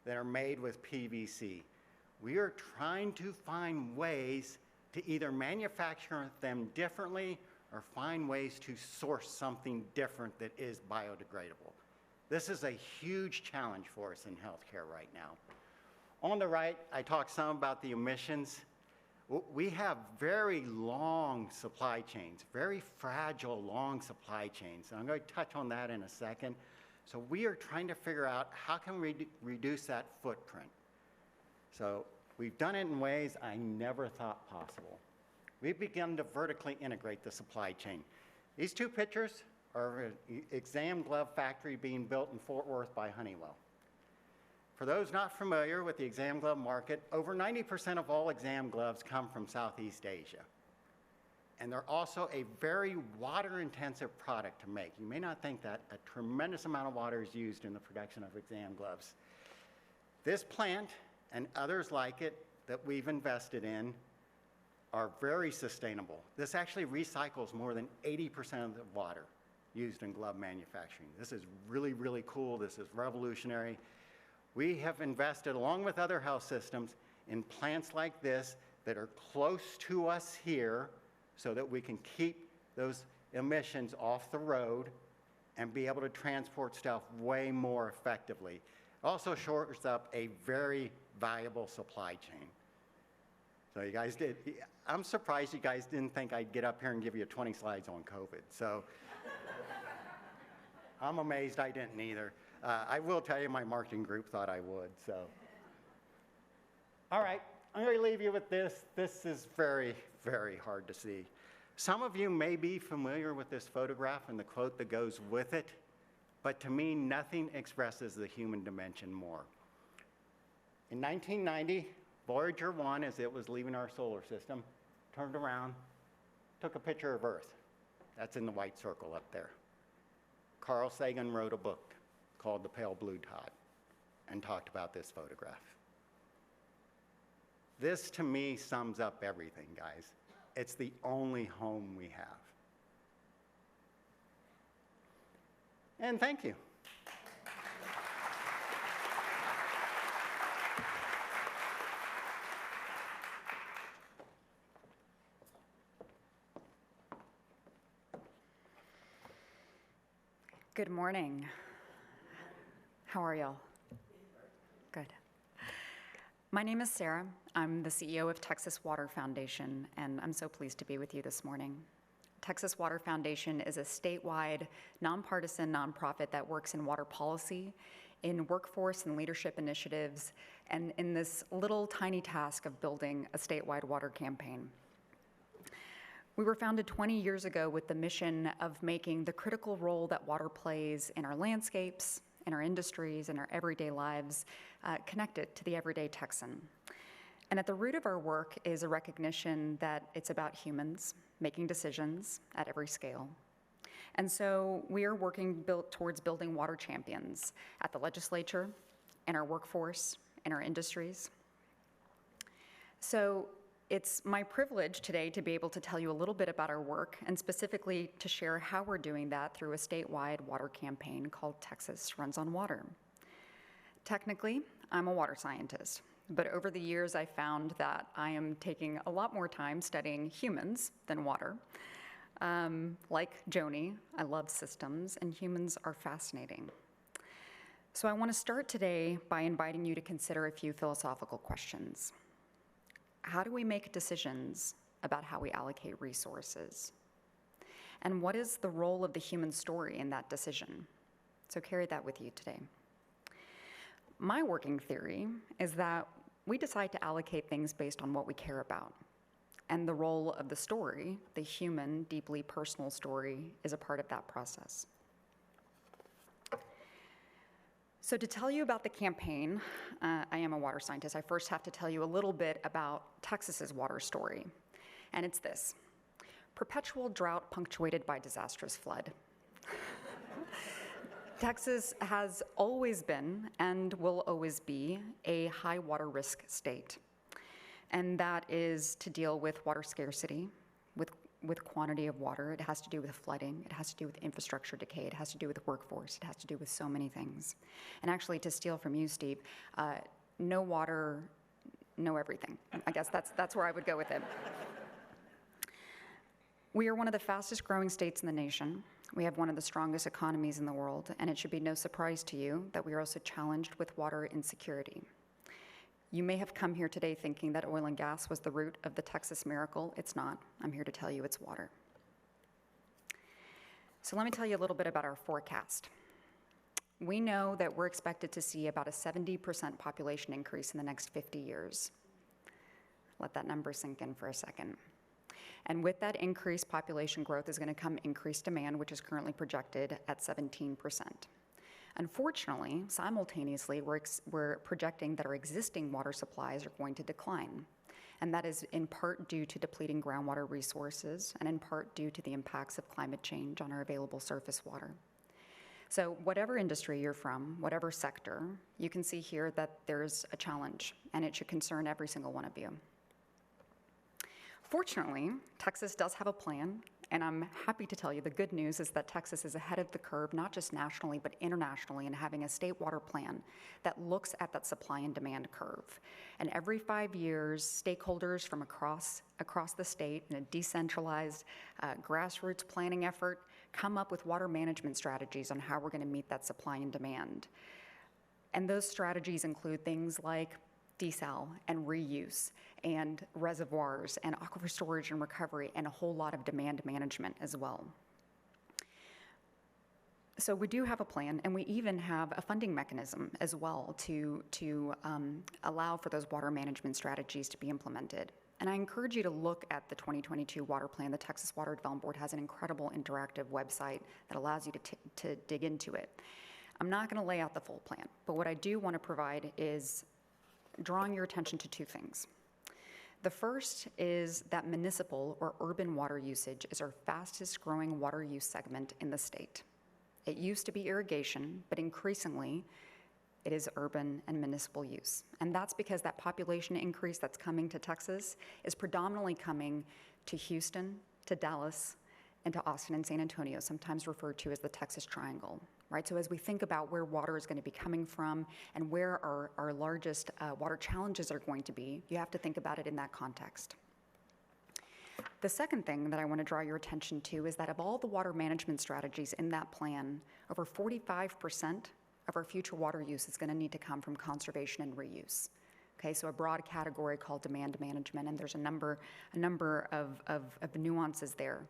that are made with PVC. We are trying to find ways to either manufacture them differently or find ways to source something different that is biodegradable. This is a huge challenge for us in healthcare right now. On the right, I talked some about the emissions. We have very long supply chains, very fragile, long supply chains. And I'm going to touch on that in a second. So we are trying to figure out how can we reduce that footprint. So we've done it in ways I never thought possible. We've begun to vertically integrate the supply chain. These two pictures are an exam glove factory being built in Fort Worth by Honeywell. For those not familiar with the exam glove market, over 90% of all exam gloves come from Southeast Asia. And they're also a very water-intensive product to make. You may not think that a tremendous amount of water is used in the production of exam gloves. This plant and others like it that we've invested in are very sustainable. This actually recycles more than 80% of the water used in glove manufacturing. This is really, really cool. This is revolutionary. We have invested, along with other health systems, in plants like this that are close to us here so that we can keep those emissions off the road and be able to transport stuff way more effectively. It also shores up a very valuable supply chain. So you guys did, I'm surprised you guys didn't think I'd get up here and give you 20 slides on COVID. So I'm amazed I didn't either. I will tell you my marketing group thought I would, so. All right, I'm going to leave you with this. This is very, very hard to see. Some of you may be familiar with this photograph and the quote that goes with it, but to me, nothing expresses the human dimension more. In 1990, Voyager 1, as it was leaving our solar system, turned around, took a picture of Earth. That's in the white circle up there. Carl Sagan wrote a book called The Pale Blue Dot and talked about this photograph. This, to me, sums up everything, guys. It's the only home we have. And thank you. Good morning. How are y'all? Good. My name is Sarah. I'm the CEO of Texas Water Foundation, and I'm so pleased to be with you this morning. Texas Water Foundation is a statewide, nonpartisan nonprofit that works in water policy, in workforce and leadership initiatives, and in this little tiny task of building a statewide water campaign. We were founded 20 years ago with the mission of making the critical role that water plays in our landscapes, in our industries, in our everyday lives, connected to the everyday Texan. And at the root of our work is a recognition that it's about humans making decisions at every scale. And so we are working towards building water champions at the legislature, in our workforce, in our industries. So it's my privilege today to be able to tell you a little bit about our work and specifically to share how we're doing that through a statewide water campaign called Texas Runs on Water. Technically, I'm a water scientist, but over the years I found that I am taking a lot more time studying humans than water. Like Joni, I love systems, and humans are fascinating. So I want to start today by inviting you to consider a few philosophical questions. How do we make decisions about how we allocate resources? And what is the role of the human story in that decision? So carry that with you today. My working theory is that we decide to allocate things based on what we care about. And the role of the story, the human, deeply personal story, is a part of that process. So to tell you about the campaign, I am a water scientist. I first have to tell you a little bit about Texas's water story. And it's this: perpetual drought punctuated by disastrous flood. Texas has always been and will always be a high water risk state. And that is to deal with water scarcity, with quantity of water. It has to do with flooding. It has to do with infrastructure decay. It has to do with workforce. It has to do with so many things. And actually, to steal from you, Steve, no water, no everything. I guess that's where I would go with it. We are one of the fastest growing states in the nation. We have one of the strongest economies in the world, and it should be no surprise to you that we are also challenged with water insecurity. You may have come here today thinking that oil and gas was the root of the Texas miracle. It's not. I'm here to tell you it's water. So let me tell you a little bit about our forecast. We know that we're expected to see about a 70% population increase in the next 50 years. Let that number sink in for a second. And with that increased population growth is going to come increased demand, which is currently projected at 17%. Unfortunately, simultaneously, we're projecting that our existing water supplies are going to decline. And that is in part due to depleting groundwater resources and in part due to the impacts of climate change on our available surface water. So whatever industry you're from, whatever sector, you can see here that there's a challenge, and it should concern every single one of you. Fortunately, Texas does have a plan, and I'm happy to tell you the good news is that Texas is ahead of the curve, not just nationally, but internationally, in having a state water plan that looks at that supply and demand curve. And every 5 years, stakeholders from across the state in a decentralized grassroots planning effort come up with water management strategies on how we're going to meet that supply and demand. And those strategies include things like desal and reuse and reservoirs and aquifer storage and recovery and a whole lot of demand management as well. So we do have a plan, and we even have a funding mechanism as well to allow for those water management strategies to be implemented. And I encourage you to look at the 2022 water plan. The Texas Water Development Board has an incredible interactive website that allows you to dig into it. I'm not going to lay out the full plan, but what I do want to provide is drawing your attention to two things. The first is that municipal or urban water usage is our fastest growing water use segment in the state. It used to be irrigation, but increasingly it is urban and municipal use. And that's because that population increase that's coming to Texas is predominantly coming to Houston, to Dallas, and to Austin and San Antonio, sometimes referred to as the Texas Triangle, right? So as we think about where water is going to be coming from and where our largest water challenges are going to be, you have to think about it in that context. The second thing that I want to draw your attention to is that of all the water management strategies in that plan, over 45% of our future water use is going to need to come from conservation and reuse. Okay, so a broad category called demand management, and there's a number of nuances there.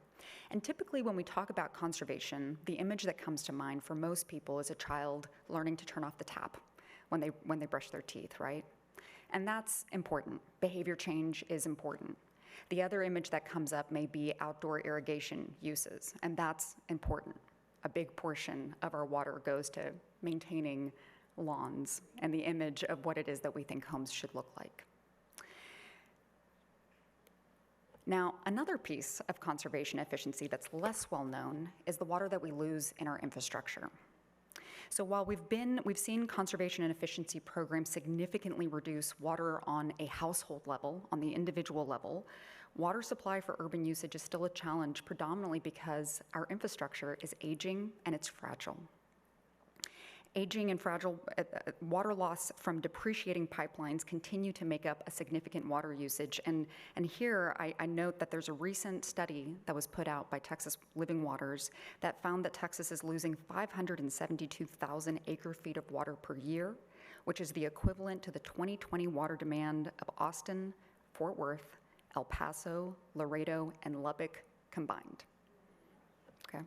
And typically when we talk about conservation, the image that comes to mind for most people is a child learning to turn off the tap when they brush their teeth, right? And that's important. Behavior change is important. The other image that comes up may be outdoor irrigation uses, and that's important. A big portion of our water goes to maintaining lawns and the image of what it is that we think homes should look like. Now, another piece of conservation efficiency that's less well known is the water that we lose in our infrastructure. So while we've seen conservation and efficiency programs significantly reduce water on a household level, on the individual level, water supply for urban usage is still a challenge, predominantly because our infrastructure is aging and it's fragile. Aging and fragile water loss from depreciating pipelines continue to make up a significant water usage. And here I note that there's a recent study that was put out by Texas Living Waters that found that Texas is losing 572,000 acre-feet of water per year, which is the equivalent to the 2020 water demand of Austin, Fort Worth, El Paso, Laredo, and Lubbock combined. Okay.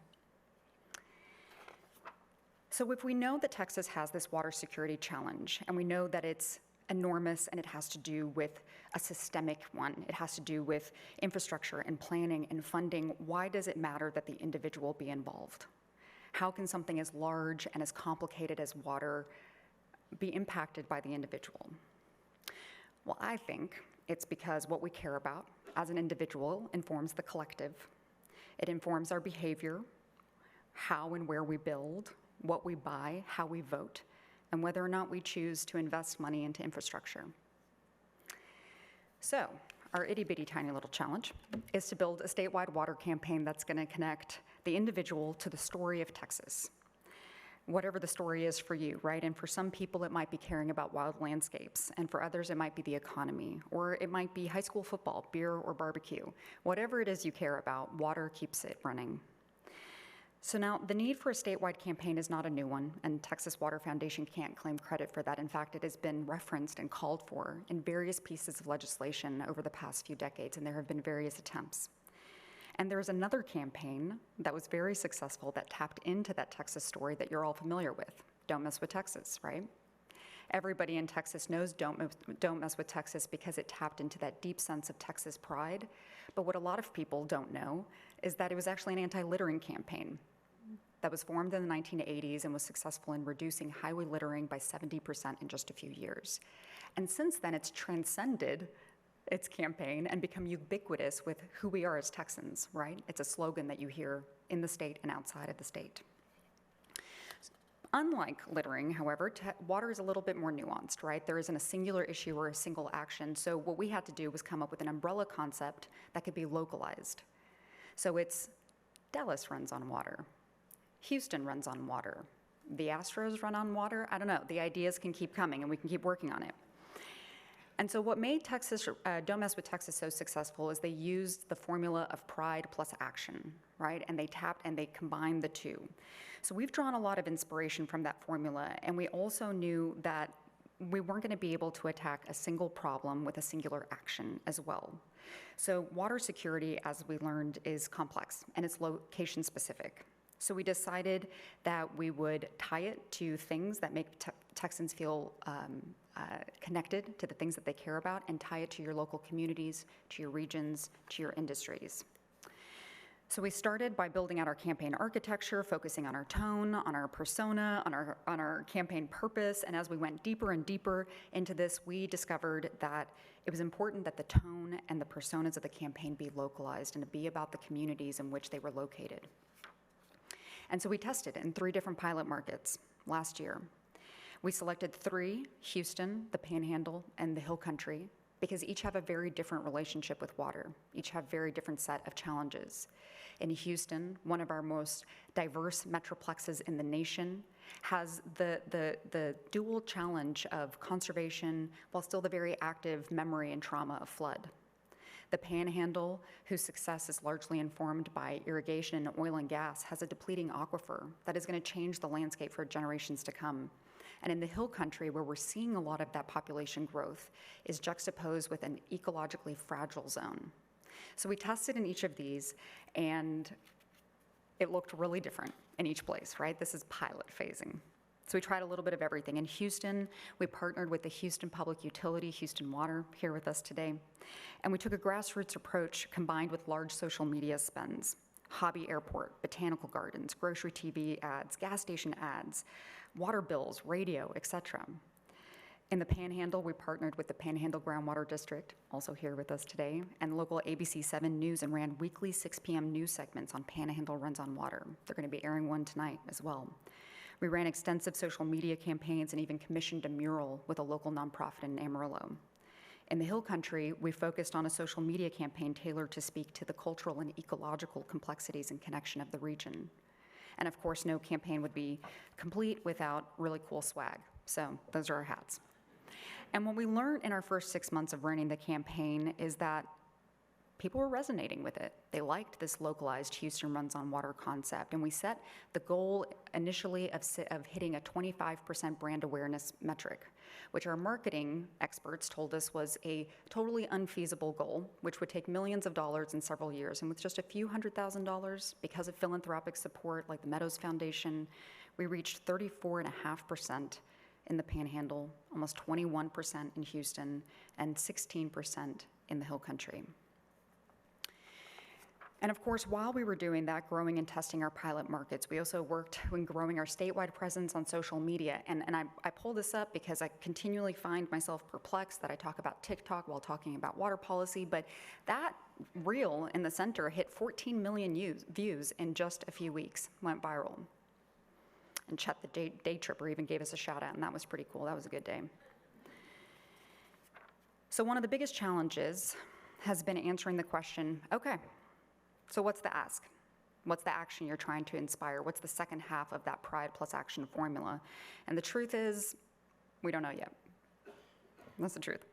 So if we know that Texas has this water security challenge, and we know that it's enormous and it has to do with a systemic one, it has to do with infrastructure and planning and funding, why does it matter that the individual be involved? How can something as large and as complicated as water be impacted by the individual? Well, I think it's because what we care about as an individual informs the collective. It informs our behavior, how and where we build, what we buy, how we vote, and whether or not we choose to invest money into infrastructure. So, our itty-bitty tiny little challenge is to build a statewide water campaign that's going to connect the individual to the story of Texas. whatever the story is for you, right? And for some people, it might be caring about wild landscapes, and for others, it might be the economy, or it might be high school football, beer, or barbecue. Whatever it is you care about, water keeps it running. So now, the need for a statewide campaign is not a new one, and Texas Water Foundation can't claim credit for that. In fact, it has been referenced and called for in various pieces of legislation over the past few decades, and there have been various attempts. And there's another campaign that was very successful that tapped into that Texas story that you're all familiar with. Don't Mess with Texas, right? Everybody in Texas knows Don't Mess with Texas because it tapped into that deep sense of Texas pride. But what a lot of people don't know is that it was actually an anti-littering campaign that was formed in the 1980s and was successful in reducing highway littering by 70% in just a few years. And since then, it's transcended its campaign and become ubiquitous with who we are as Texans, right? It's a slogan that you hear in the state and outside of the state. Unlike littering, however, water is a little bit more nuanced, right? There isn't a singular issue or a single action. So what we had to do was come up with an umbrella concept that could be localized. So it's Dallas runs on water. Houston runs on water. The Astros run on water. I don't know. The ideas can keep coming and we can keep working on it. And so what made Don't Mess with Texas so successful is they used the formula of pride plus action, right? And they tapped and they combined the two. So we've drawn a lot of inspiration from that formula, and we also knew that we weren't going to be able to attack a single problem with a singular action as well. So water security, as we learned, is complex and it's location specific. So we decided that we would tie it to things that make Texans feel connected to the things that they care about, and tie it to your local communities, to your regions, to your industries. So we started by building out our campaign architecture, focusing on our tone, on our persona, on our campaign purpose, and as we went deeper and deeper into this, we discovered that it was important that the tone and the personas of the campaign be localized and to be about the communities in which they were located. And so we tested in 3 different pilot markets last year. We selected 3, Houston, the Panhandle, and the Hill Country, because each have a very different relationship with water. Each have very different set of challenges. In Houston, one of our most diverse metroplexes in the nation, has the dual challenge of conservation while still the very active memory and trauma of flood. The Panhandle, whose success is largely informed by irrigation and oil and gas, has a depleting aquifer that is going to change the landscape for generations to come. And in the Hill Country, where we're seeing a lot of that population growth, is juxtaposed with an ecologically fragile zone. So we tested in each of these, and it looked really different in each place, right? This is pilot phasing. So we tried a little bit of everything. In Houston, we partnered with the Houston Public Utility, Houston Water, here with us today. And we took a grassroots approach combined with large social media spends. Hobby Airport, botanical gardens, grocery TV ads, gas station ads, water bills, radio, etc. In the Panhandle, we partnered with the Panhandle Groundwater District, also here with us today, and local ABC 7 News, and ran weekly 6 p.m. news segments on Panhandle Runs on Water. They're going to be airing one tonight as well. We ran extensive social media campaigns and even commissioned a mural with a local nonprofit in Amarillo. In the Hill Country, we focused on a social media campaign tailored to speak to the cultural and ecological complexities and connection of the region. And of course, no campaign would be complete without really cool swag. So those are our hats. And what we learned in our first 6 months of running the campaign is that people were resonating with it. They liked this localized Houston Runs on Water concept, and we set the goal initially of hitting a 25% brand awareness metric, which our marketing experts told us was a totally unfeasible goal, which would take millions of dollars in several years. And with just a few $100,000, because of philanthropic support like the Meadows Foundation, we reached 34.5% in the Panhandle, almost 21% in Houston, and 16% in the Hill Country. And of course, while we were doing that, growing and testing our pilot markets, we also worked in growing our statewide presence on social media. And I pull this up because I continually find myself perplexed that I talk about TikTok while talking about water policy, but that reel in the center hit 14 million views in just a few weeks, went viral. And Chet the day tripper even gave us a shout out, and that was pretty cool. That was a good day. So one of the biggest challenges has been answering the question, okay, so what's the ask? What's the action you're trying to inspire? What's the second half of that Pride plus action formula? And the truth is, we don't know yet. That's the truth.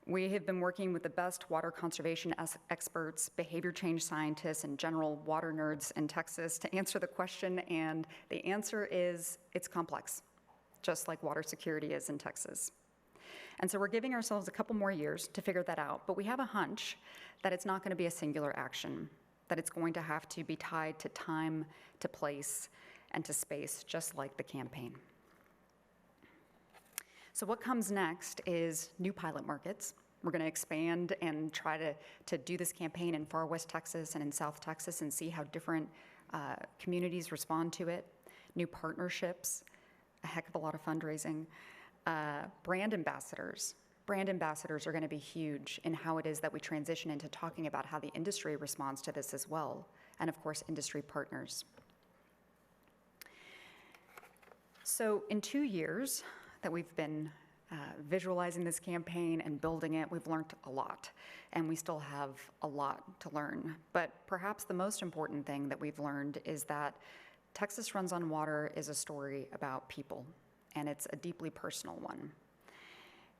We have been working with the best water conservation experts, behavior change scientists, and general water nerds in Texas to answer the question, and the answer is it's complex, just like water security is in Texas. And so we're giving ourselves a couple more years to figure that out, but we have a hunch that it's not going to be a singular action, that it's going to have to be tied to time, to place, and to space, just like the campaign. So what comes next is new pilot markets. We're going to expand and try to do this campaign in far West Texas and in South Texas and see how different communities respond to it. New partnerships, a heck of a lot of fundraising. Brand ambassadors. Brand ambassadors are going to be huge in how it is that we transition into talking about how the industry responds to this as well. And of course, industry partners. So in 2 years that we've been visualizing this campaign and building it, we've learned a lot, and we still have a lot to learn. But perhaps the most important thing that we've learned is that Texas Runs on Water is a story about people, and it's a deeply personal one.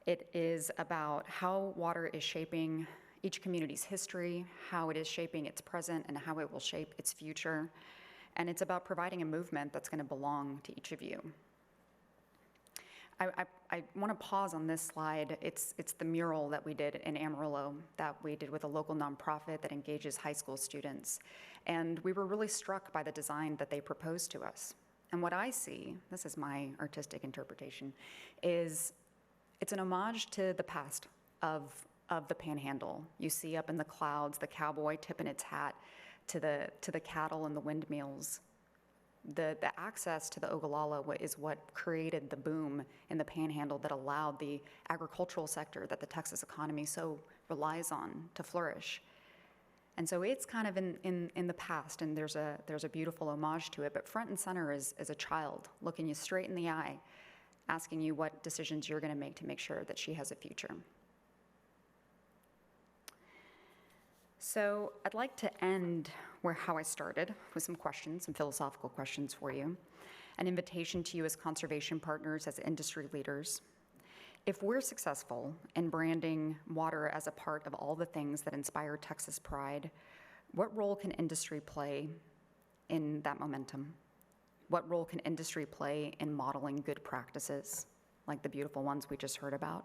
It is about how water is shaping each community's history, how it is shaping its present, and how it will shape its future. And it's about providing a movement that's going to belong to each of you. I want to pause on this slide. It's the mural that we did in Amarillo that we did with a local nonprofit that engages high school students. And we were really struck by the design that they proposed to us. And what I see, this is my artistic interpretation, is it's an homage to the past of the Panhandle. You see up in the clouds the cowboy tipping its hat to the cattle and the windmills. The access to the Ogallala is what created the boom in the Panhandle that allowed the agricultural sector that the Texas economy so relies on to flourish. And so it's kind of in the past, and there's a beautiful homage to it, but front and center is a child looking you straight in the eye, asking you what decisions you're going to make sure that she has a future. So I'd like to end how I started, with some questions, some philosophical questions for you. An invitation to you as conservation partners, as industry leaders. If we're successful in branding water as a part of all the things that inspire Texas pride, what role can industry play in that momentum? What role can industry play in modeling good practices, like the beautiful ones we just heard about?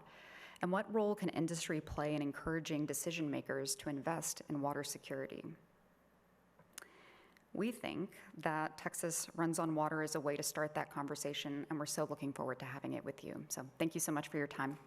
And what role can industry play in encouraging decision makers to invest in water security? We think that Texas Runs on Water is a way to start that conversation, and we're so looking forward to having it with you. So thank you so much for your time.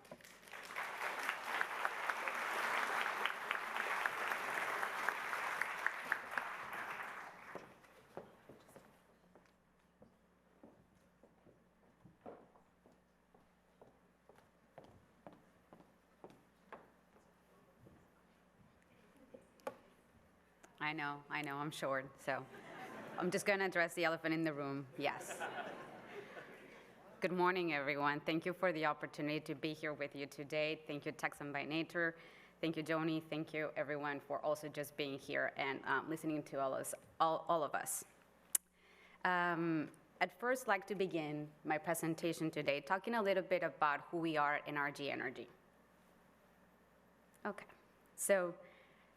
I know, I'm short, so I'm just going to address the elephant in the room, yes. Good morning, everyone. Thank you for the opportunity to be here with you today. Thank you, Texan by Nature. Thank you, Joni. Thank you, everyone, for also just being here and listening to all of us. I'd first like to begin my presentation today talking a little bit about who we are in NRG Energy. Okay, so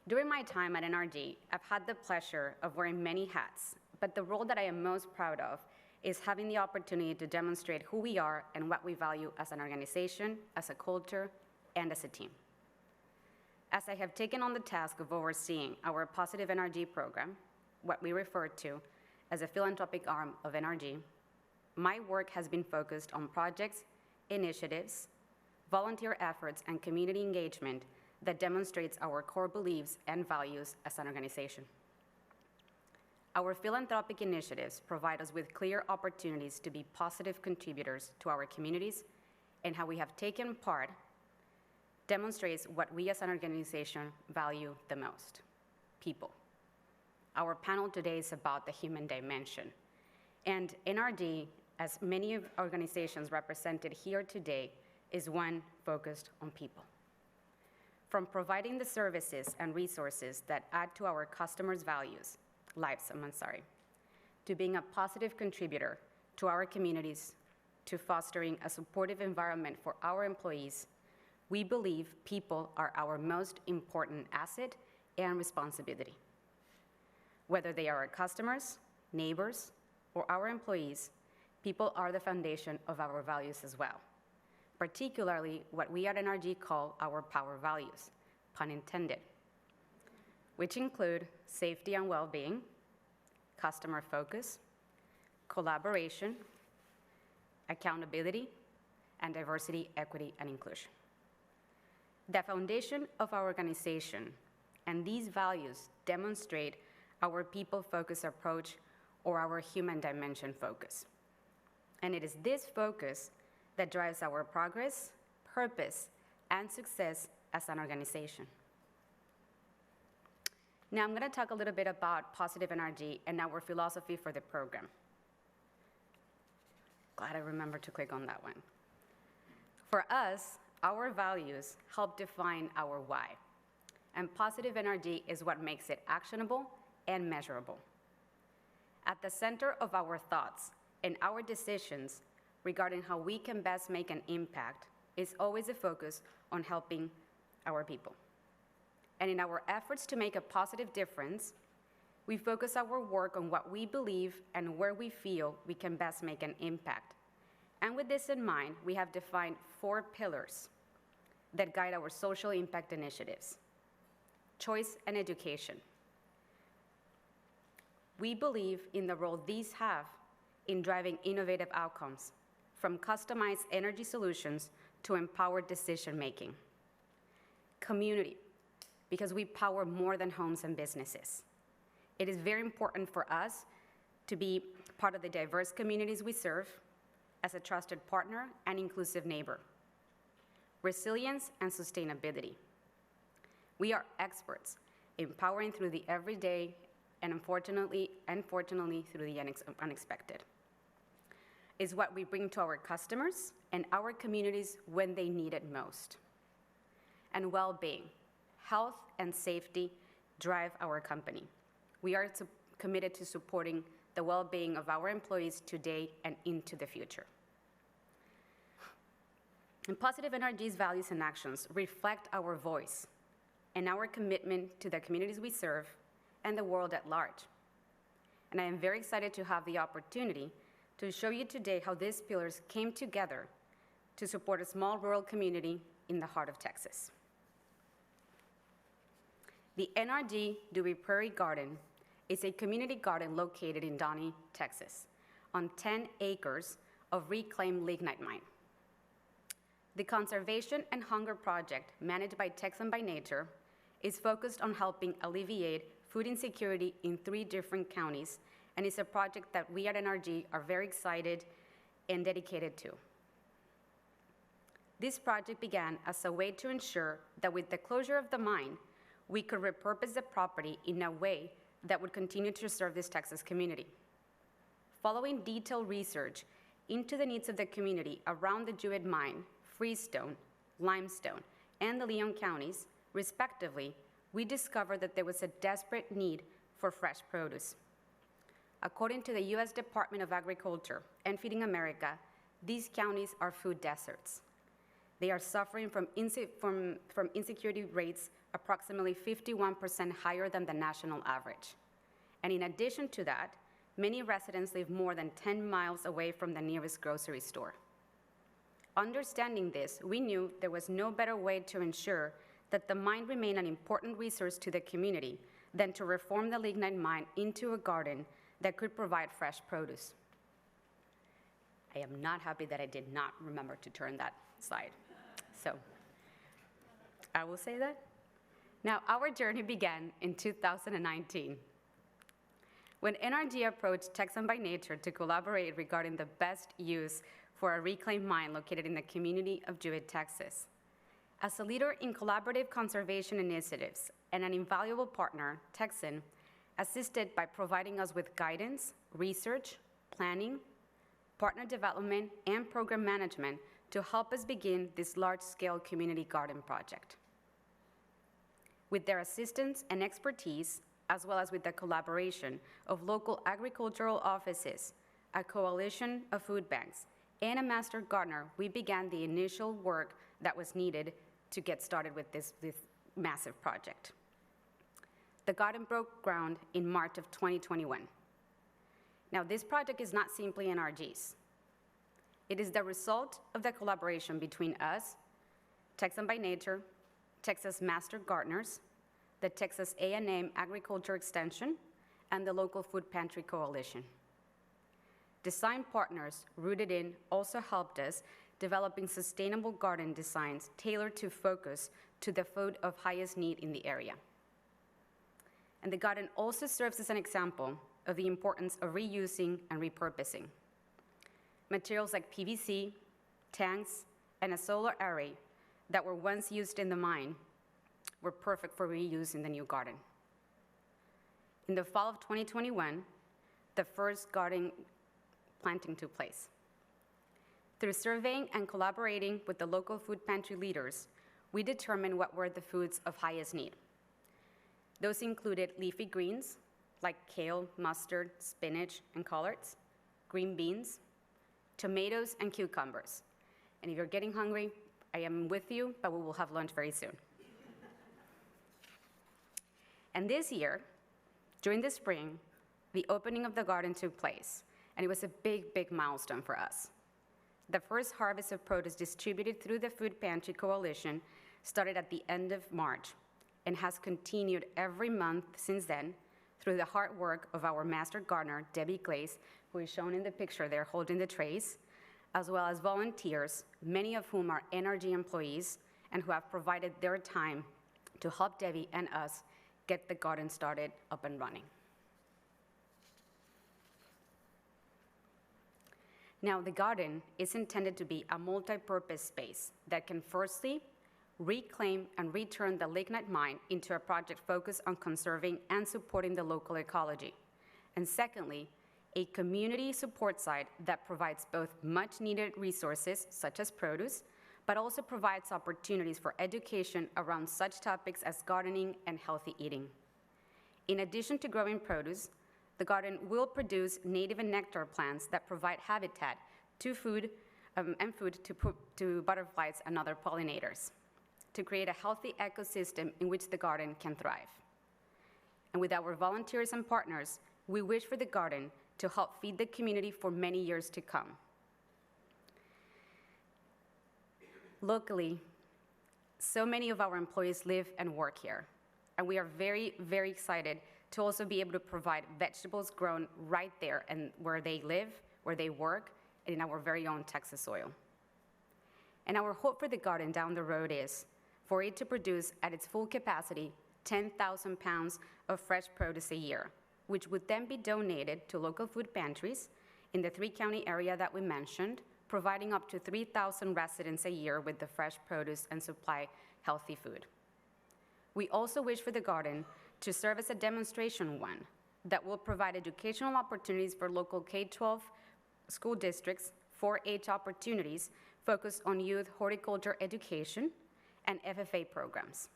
during my time at NRG, I've had the pleasure of wearing many hats, but the role that I am most proud of is having the opportunity to demonstrate who we are and what we value as an organization, as a culture, and as a team. As I have taken on the task of overseeing our Positive NRG program, what we refer to as a philanthropic arm of NRG, my work has been focused on projects, initiatives, volunteer efforts, and community engagement that demonstrates our core beliefs and values as an organization. Our philanthropic initiatives provide us with clear opportunities to be positive contributors to our communities, and how we have taken part demonstrates what we as an organization value the most: people. Our panel today is about the human dimension. And NRG, as many organizations represented here today, is one focused on people. From providing the services and resources that add to our customers' values, to being a positive contributor to our communities, to fostering a supportive environment for our employees, we believe people are our most important asset and responsibility. Whether they are our customers, neighbors, or our employees, people are the foundation of our values as well, particularly what we at NRG call our power values, pun intended, which include safety and well-being, customer focus, collaboration, accountability, and diversity, equity, and inclusion. The foundation of our organization and these values demonstrate our people-focused approach or our human dimension focus. And it is this focus that drives our progress, purpose, and success as an organization. Now I'm going to talk a little bit about Positive NRG and our philosophy for the program. Glad I remembered to click on that one. For us, our values help define our why, and Positive NRG is what makes it actionable and measurable. At the center of our thoughts and our decisions regarding how we can best make an impact is always a focus on helping our people. And in our efforts to make a positive difference, we focus our work on what we believe and where we feel we can best make an impact. And with this in mind, we have defined 4 pillars that guide our social impact initiatives. Choice and education. We believe in the role these have in driving innovative outcomes, from customized energy solutions to empowered decision-making. Community, because we power more than homes and businesses. It is very important for us to be part of the diverse communities we serve as a trusted partner and inclusive neighbor. Resilience and sustainability. We are experts in powering through the everyday and unfortunately through the unexpected. Is what we bring to our customers and our communities when they need it most. And well-being, health and safety drive our company. We are committed to supporting the well-being of our employees today and into the future. And Positive NRG's values and actions reflect our voice and our commitment to the communities we serve and the world at large. And I am very excited to have the opportunity to show you today how these pillars came together to support a small rural community in the heart of Texas. The NRG Dewey Prairie Garden is a community garden located in Donnie, Texas, on 10 acres of reclaimed lignite mine. The Conservation and Hunger Project, managed by Texan by Nature, is focused on helping alleviate food insecurity in 3 different counties, and is a project that we at NRG are very excited and dedicated to. This project began as a way to ensure that with the closure of the mine, we could repurpose the property in a way that would continue to serve this Texas community. Following detailed research into the needs of the community around the Jewett Mine, Freestone, Limestone, and the Leon counties, respectively, we discovered that there was a desperate need for fresh produce. According to the U.S. Department of Agriculture and Feeding America, these counties are food deserts. They are suffering from insecurity rates approximately 51% higher than the national average. And in addition to that, many residents live more than 10 miles away from the nearest grocery store. Understanding this, we knew there was no better way to ensure that the mine remained an important resource to the community than to reform the lignite mine into a garden that could provide fresh produce. I am not happy that I did not remember to turn that slide. So, I will say that. Now, our journey began in 2019, when NRG approached Texan by Nature to collaborate regarding the best use for a reclaimed mine located in the community of Jewett, Texas. As a leader in collaborative conservation initiatives and an invaluable partner, Texan assisted by providing us with guidance, research, planning, partner development, and program management to help us begin this large-scale community garden project. With their assistance and expertise, as well as with the collaboration of local agricultural offices, a coalition of food banks, and a master gardener, we began the initial work that was needed to get started with this massive project. The garden broke ground in March of 2021. Now, this project is not simply NRG's. It is the result of the collaboration between us, Texan by Nature, Texas Master Gardeners, the Texas A&M Agriculture Extension, and the local Food Pantry Coalition. Design partners rooted in also helped us developing sustainable garden designs tailored to focus to the food of highest need in the area. And the garden also serves as an example of the importance of reusing and repurposing. Materials like PVC, tanks, and a solar array that were once used in the mine were perfect for reuse in the new garden. In the fall of 2021, the first garden planting took place. Through surveying and collaborating with the local food pantry leaders, we determined what were the foods of highest need. Those included leafy greens like kale, mustard, spinach, and collards, green beans, tomatoes, and cucumbers. And if you're getting hungry, I am with you, but we will have lunch very soon. And this year, during the spring, the opening of the garden took place, and it was a big, big milestone for us. The first harvest of produce distributed through the Food Pantry Coalition started at the end of March and has continued every month since then through the hard work of our master gardener, Debbie Glaze, who is shown in the picture there holding the trays, as well as volunteers, many of whom are NRG employees and who have provided their time to help Debbie and us get the garden started up and running. Now, the garden is intended to be a multi-purpose space that can firstly reclaim and return the lignite mine into a project focused on conserving and supporting the local ecology. And secondly, a community support site that provides both much-needed resources, such as produce, but also provides opportunities for education around such topics as gardening and healthy eating. In addition to growing produce, the garden will produce native and nectar plants that provide habitat to food to butterflies and other pollinators, to create a healthy ecosystem in which the garden can thrive. And with our volunteers and partners, we wish for the garden to help feed the community for many years to come. Locally, so many of our employees live and work here, and we are very, very excited to also be able to provide vegetables grown right there and where they live, where they work, and in our very own Texas soil. And our hope for the garden down the road is for it to produce at its full capacity 10,000 pounds of fresh produce a year, which would then be donated to local food pantries in the three-county area that we mentioned, providing up to 3,000 residents a year with the fresh produce and supply healthy food. We also wish for the garden to serve as a demonstration one that will provide educational opportunities for local K-12 school districts, 4-H opportunities focused on youth horticulture education and FFA programs,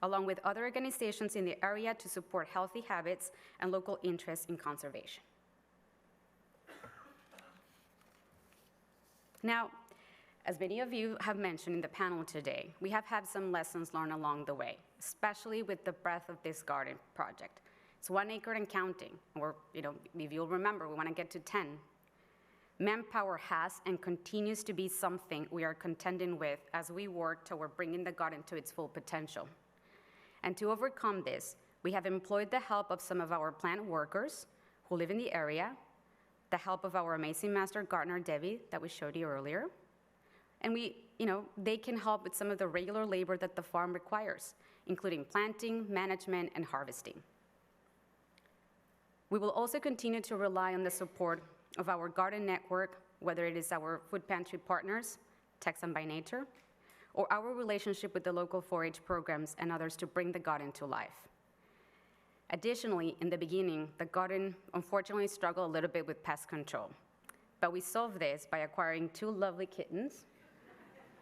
along with other organizations in the area to support healthy habits and local interest in conservation. Now, as many of you have mentioned in the panel today, we have had some lessons learned along the way, especially with the breadth of this garden project. It's 1 acre and counting. If you'll remember, we want to get to 10. Manpower has and continues to be something we are contending with as we work toward bringing the garden to its full potential. And to overcome this, we have employed the help of some of our plant workers who live in the area, the help of our amazing master gardener, Debbie, that we showed you earlier. And they can help with some of the regular labor that the farm requires, including planting, management, and harvesting. We will also continue to rely on the support of our garden network, whether it is our food pantry partners, Texan by Nature, or our relationship with the local 4-H programs and others to bring the garden to life. Additionally, in the beginning, the garden unfortunately struggled a little bit with pest control, but we solved this by acquiring 2 lovely kittens,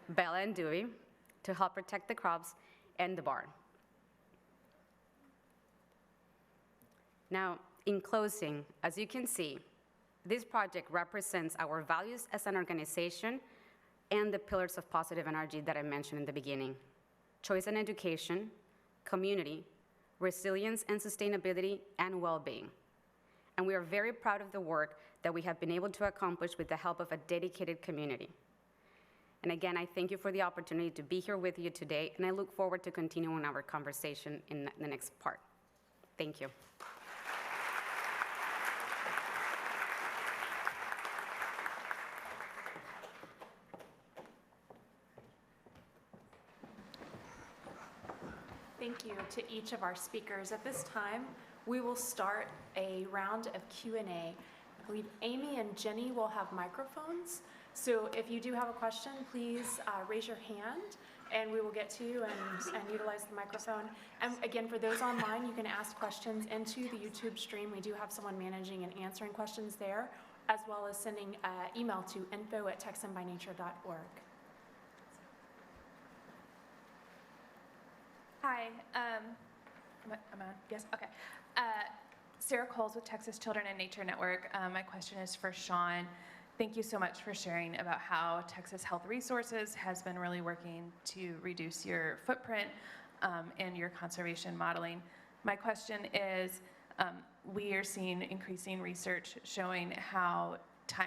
Bella and Dewey, to help protect the crops and the barn. Now, in closing, as you can see, this project represents our values as an organization and the pillars of positive energy that I mentioned in the beginning: choice and education, community, resilience and sustainability, and well-being. And we are very proud of the work that we have been able to accomplish with the help of a dedicated community. And again, I thank you for the opportunity to be here with you today, and I look forward to continuing our conversation in the next part. Thank you. Thank you to each of our speakers. At this time, we will start a round of Q&A. I believe Amy and Jenny will have microphones. So if you do have a question, please raise your hand and we will get to you and utilize the microphone. And again, for those online, you can ask questions into the YouTube stream. We do have someone managing and answering questions there, as well as sending email to info@texanbynature.org. Hi, am I on? Yes, okay. Sarah Coles with Texas Children and Nature Network. My question is for Sean. Thank you so much for sharing about how Texas Health Resources has been really working to reduce your footprint and your conservation modeling. My question is, we are seeing increasing research showing how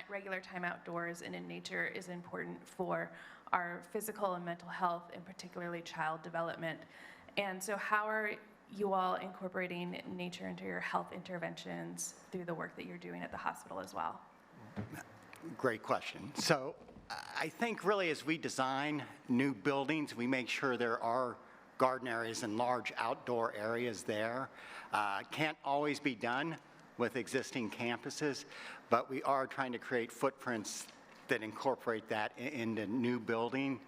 regular time outdoors and in nature is important for our physical and mental health, and particularly child development. And so how are you all incorporating nature into your health interventions through the work that you're doing at the hospital as well? Great question. So I think really as we design new buildings, we make sure there are garden areas and large outdoor areas there. Can't always be done with existing campuses, but we are trying to create footprints that incorporate that into new building.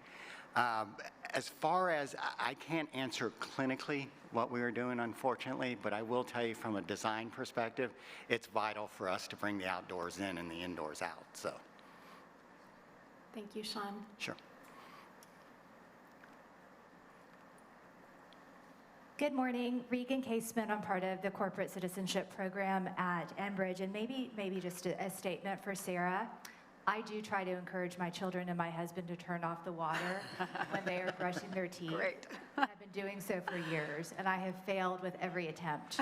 As far as, I can't answer clinically what we are doing, unfortunately, but I will tell you from a design perspective, it's vital for us to bring the outdoors in and the indoors out, so. Thank you, Sean. Sure. Good morning, Regan Casement. I'm part of the corporate citizenship program at Enbridge, and maybe just a statement for Sarah. I do try to encourage my children and my husband to turn off the water when they are brushing their teeth. Great. I've been doing so for years, and I have failed with every attempt.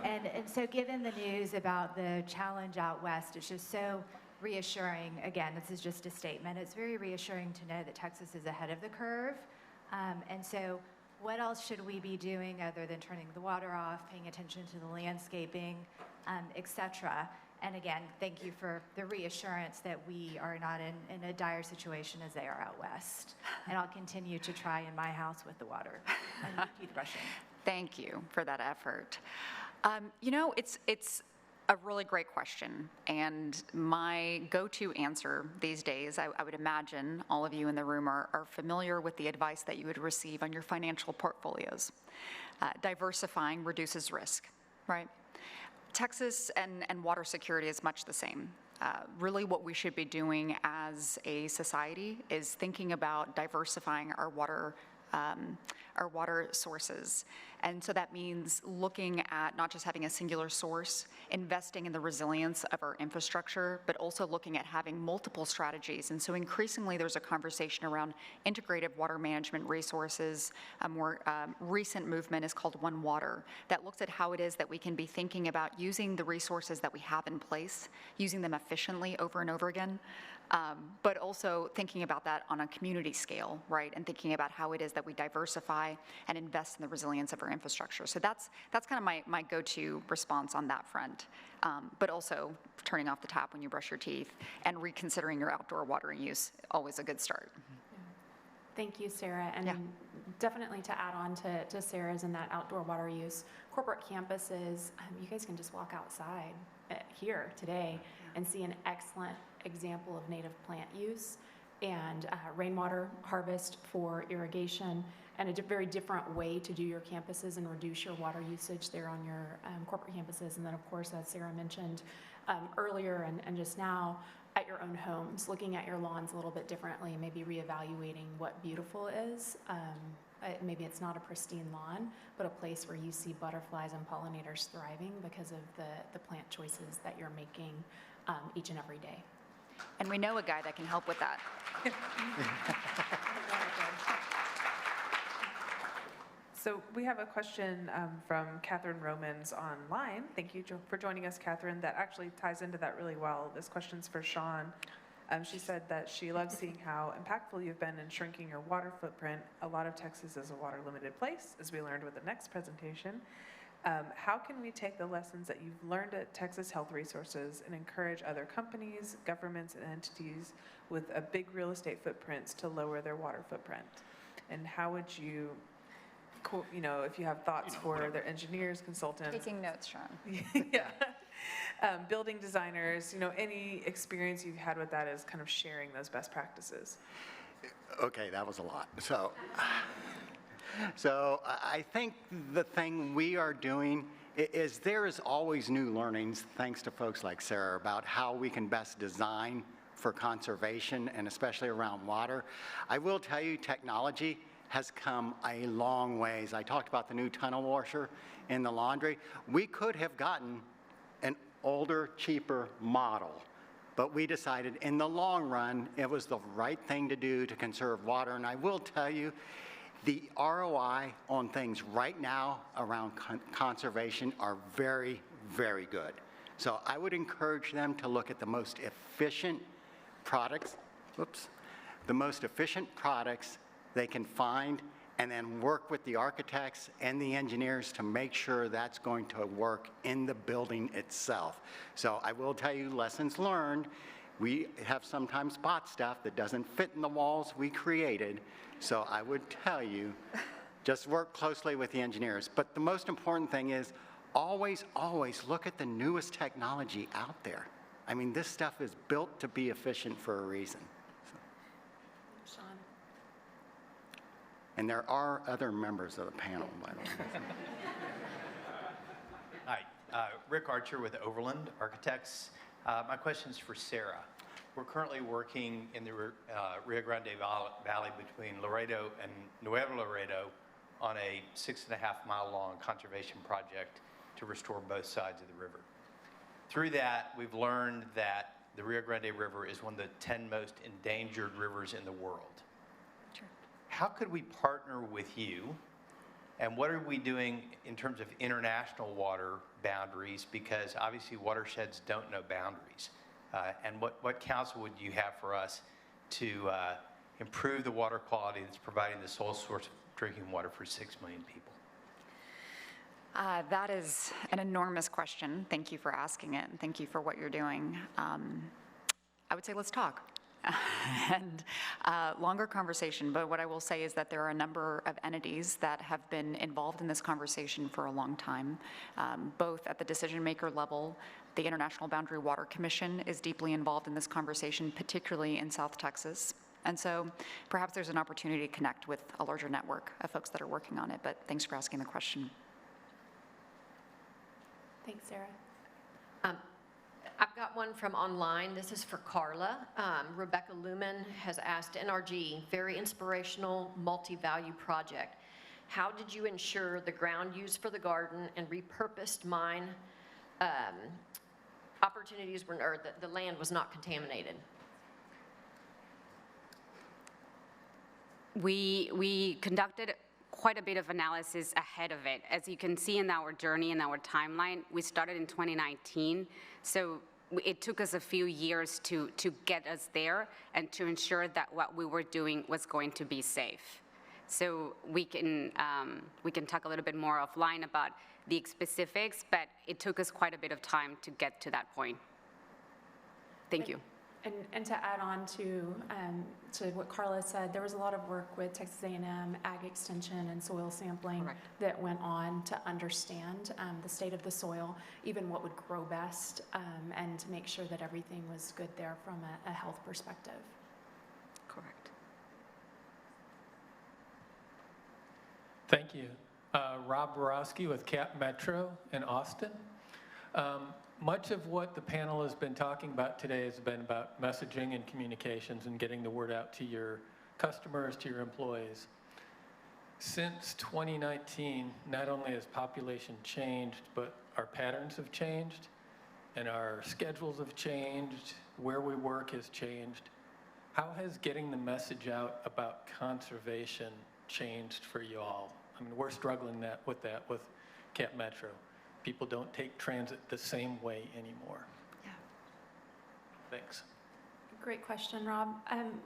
And so given the news about the challenge out west, it's just so reassuring. Again, this is just a statement. It's very reassuring to know that Texas is ahead of the curve. And so what else should we be doing other than turning the water off, paying attention to the landscaping, et cetera? And again, thank you for the reassurance that we are not in a dire situation as they are out west. And I'll continue to try in my house with the water and teeth brushing. Thank you for that effort. You know, it's a really great question. And my go-to answer these days, I would imagine all of you in the room are familiar with the advice that you would receive on your financial portfolios. Diversifying reduces risk, right? Texas and water security is much the same. Really what we should be doing as a society is thinking about diversifying our water sources. And so that means looking at not just having a singular source, investing in the resilience of our infrastructure, but also looking at having multiple strategies. And so increasingly there's a conversation around integrated water management resources. A more recent movement is called One Water that looks at how it is that we can be thinking about using the resources that we have in place, using them efficiently over and over again. But also thinking about that on a community scale, right? And thinking about how it is that we diversify and invest in the resilience of our infrastructure. So that's kind of my go-to response on that front. But also turning off the tap when you brush your teeth and reconsidering your outdoor watering use, always a good start. Thank you, Sarah. And Yeah. definitely to add on to Sarah's and that outdoor water use, corporate campuses, you guys can just walk outside here today and see an excellent example of native plant use and rainwater harvest for irrigation, and a very different way to do your campuses and reduce your water usage there on your corporate campuses. And then, of course, as Sarah mentioned earlier and just now, at your own homes, looking at your lawns a little bit differently, maybe reevaluating what beautiful is maybe it's not a pristine lawn, but a place where you see butterflies and pollinators thriving because of the plant choices that you're making each and every day. And we know a guy that can help with that. So we have a question from Catherine Romans online. Thank you for joining us, Catherine. That actually ties into that really well. This question's for Sean. She said that she loves seeing how impactful you've been in shrinking your water footprint. A lot of Texas is a water-limited place, as we learned with the next presentation. How can we take the lessons that you've learned at Texas Health Resources and encourage other companies, governments, and entities with a big real estate footprints to lower their water footprint? And how would you, if you have thoughts for their engineers, consultants? Taking notes, Sean. Yeah. Building designers, any experience you've had with that is kind of sharing those best practices. Okay, that was a lot. So I think the thing we are doing is there is always new learnings, thanks to folks like Sarah, about how we can best design for conservation and especially around water. I will tell you, technology has come a long ways. I talked about the new tunnel washer in the laundry. We could have gotten an older, cheaper model, but we decided in the long run it was the right thing to do to conserve water. And I will tell you, the ROI on things right now around conservation are very, very good. So I would encourage them to look at the most efficient products, the most efficient products they can find, and then work with the architects and the engineers to make sure that's going to work in the building itself. So I will tell you, lessons learned. We have sometimes bought stuff that doesn't fit in the walls we created. So I would tell you, just work closely with the engineers. But the most important thing is always, always look at the newest technology out there. I mean, this stuff is built to be efficient for a reason. Sean. And there are other members of the panel, by the way. Hi, Rick Archer with Overland Architects. My question is for Sarah. We're currently working in the Rio Grande Valley between Laredo and Nuevo Laredo on a 6.5-mile long conservation project to restore both sides of the river. Through that, we've learned that the Rio Grande River is one of the 10 most endangered rivers in the world. Sure. How could we partner with you? And what are we doing in terms of international water boundaries? Because obviously watersheds don't know boundaries. And what counsel would you have for us to improve the water quality that's providing the sole source of drinking water for 6 million people? That is an enormous question. Thank you for asking it, and thank you for what you're doing. I would say let's talk. And longer conversation, but what I will say is that there are a number of entities that have been involved in this conversation for a long time, both at the decision maker level. The International Boundary Water Commission is deeply involved in this conversation, particularly in South Texas. And so perhaps there's an opportunity to connect with a larger network of folks that are working on it, but thanks for asking the question. Thanks, Sarah. I've got one from online. This is for Carla. Rebecca Lumen has asked, NRG, very inspirational, multi-value project. How did you ensure the ground used for the garden and repurposed mine opportunities were, or the land was not contaminated? We conducted quite a bit of analysis ahead of it. As you can see in our journey and our timeline, we started in 2019, so it took us a few years to get us there and to ensure that what we were doing was going to be safe. So we can talk a little bit more offline about the specifics, but it took us quite a bit of time to get to that point. Thank you. And to add on to what Carla said, there was a lot of work with Texas A&M, Ag Extension, and soil sampling Correct. that went on to understand the state of the soil, even what would grow best, and to make sure that everything was good there from a health perspective. Correct. Thank you. Rob Borowski with Cap Metro in Austin. Much of what the panel has been talking about today has been about messaging and communications and getting the word out to your customers, to your employees. Since 2019, not only has population changed, but our patterns have changed, and our schedules have changed, where we work has changed. How has getting the message out about conservation changed for you all? I mean, we're struggling with Cap Metro. People don't take transit the same way anymore. Yeah. Thanks. Great question, Rob.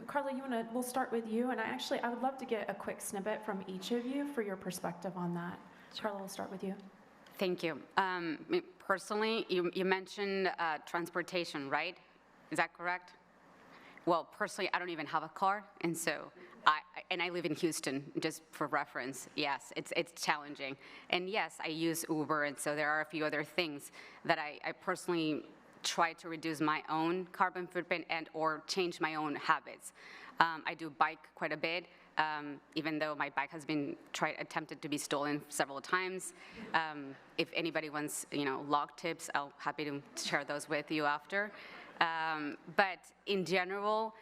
Carla, we'll start with you, and I would love to get a quick snippet from each of you for your perspective on that. Carla, we'll start with you. Thank you. Personally, you mentioned transportation, right? Is that correct? Well, personally, I don't even have a car, and so I live in Houston, just for reference. Yes, it's challenging. And yes, I use Uber, and so there are a few other things that I personally try to reduce my own carbon footprint and or change my own habits. I do bike quite a bit, even though my bike has been attempted to be stolen several times. If anybody wants, log tips, I'll happy to share those with you after. But in general,